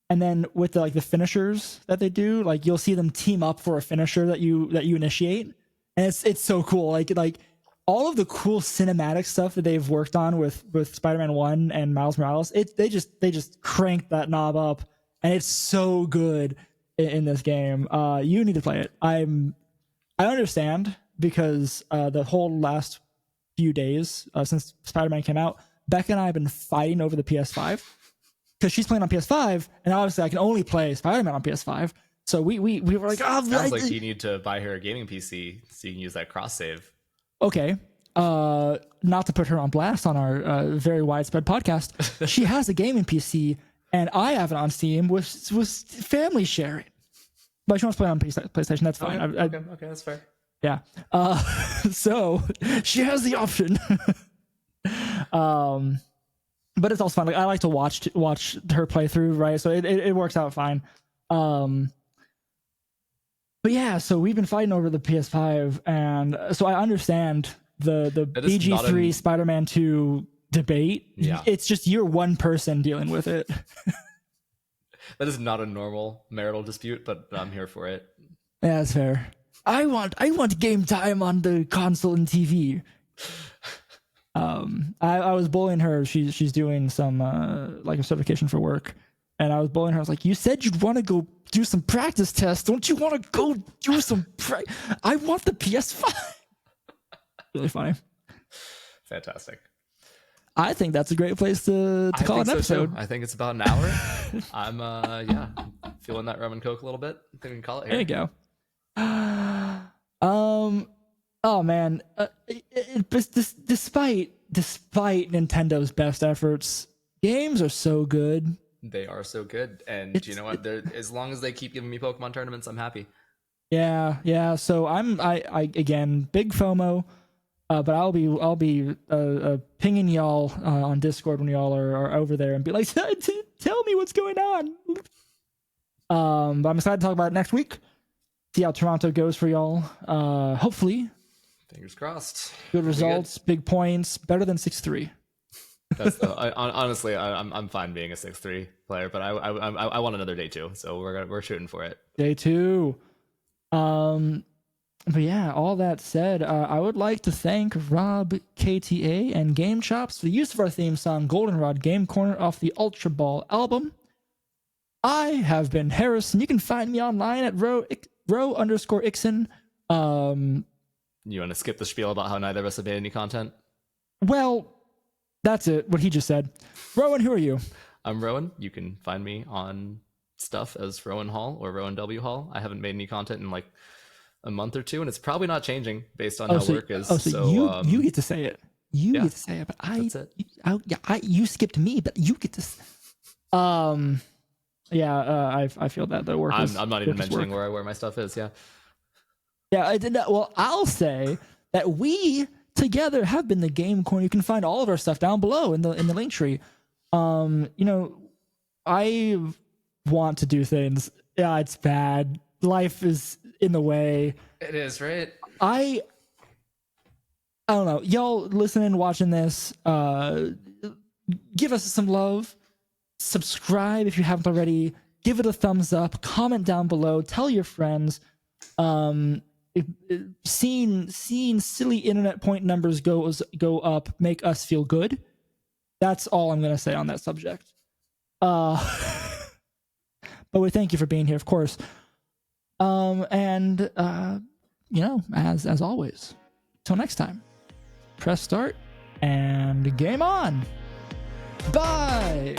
then with the finishers that they do, like you'll see them team up for a finisher that you initiate, and it's so cool. Like all of the cool cinematic stuff that they've worked on with Spider-Man 1 and Miles Morales, they just cranked that knob up, and it's so good in this game. You need to play it. I understand because the whole last few days since Spider-Man came out, Becca and I have been fighting over the PS5 because she's playing on PS5, and obviously I can only play Spider-Man on PS5. So we were like, sounds like you need to buy her a gaming PC so you can use that cross save. Okay. Not to put her on blast on our very widespread podcast, she has a gaming PC, and I have it on Steam with family sharing. But she wants to play on PlayStation. That's fine. Okay, that's fair. Yeah. So she has the option. But it's also fun. Like I like to watch her play through, right? So it works out fine. But yeah, so we've been fighting over the PS5, and so I understand the BG3 Spider-Man 2 debate. Yeah. It's just you're one person dealing with it. That is not a normal marital dispute, but I'm here for it. Yeah, that's fair. I want game time on the console and TV. I was bullying her. She's doing some like a certification for work, and I was bullying her. I was like, "You said you'd want to go do some practice tests. Don't you want to go do some? I want the PS5." Really funny. Fantastic. I think that's a great place to call an episode. I think it's about an hour. I'm feeling that rum and coke a little bit. I think we can call it here. There you go. Oh man, despite Nintendo's best efforts, games are so good. They are so good, and you know what? As long as they keep giving me Pokemon tournaments, I'm happy. Yeah. So I again, big FOMO. But I'll be pinging y'all on Discord when y'all are over there and be like, tell me what's going on. But I'm excited to talk about it next week. See how Toronto goes for y'all. Hopefully, fingers crossed. Good results, big points, better than 6-3. That's honestly, I'm fine being a 6-3 player, but I want another day 2, so we're shooting for it. Day 2. But yeah, all that said, I would like to thank RobKTA and Game Chops for the use of our theme song, Goldenrod Game Corner, off the Ultraball album. I have been Harrison. You can find me online at row_ixon. You want to skip the spiel about how neither of us have made any content? Well, that's it. What he just said. Rowan, who are you? I'm Rowan. You can find me on stuff as Rowan Hall or Rowan W Hall. I haven't made any content in like a month or 2, and it's probably not changing based on how work is. So you get to say it. You get to say it, but you skipped me, but you get to. I feel that the work. I'm not even mentioning where my stuff is. Yeah. Yeah, I did not. Well, I'll say that we together have been the Game Corner. You can find all of our stuff down below in the link tree. I want to do things. Yeah, it's bad. Life is in the way. It is, right? I don't know. Y'all listening, watching this, give us some love. Subscribe if you haven't already. Give it a thumbs up. Comment down below. Tell your friends. Seeing silly internet point numbers go up make us feel good. That's all I'm gonna say on that subject. But we thank you for being here, of course. As always, till next time, press start and game on. Bye.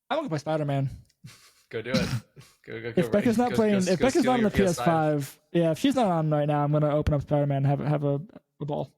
I'm gonna play Spider-Man. Go do it. Go. If Becca's not playing, if Becca's not on the PS5, yeah, if she's not on right now, I'm gonna open up Spider-Man and have a ball.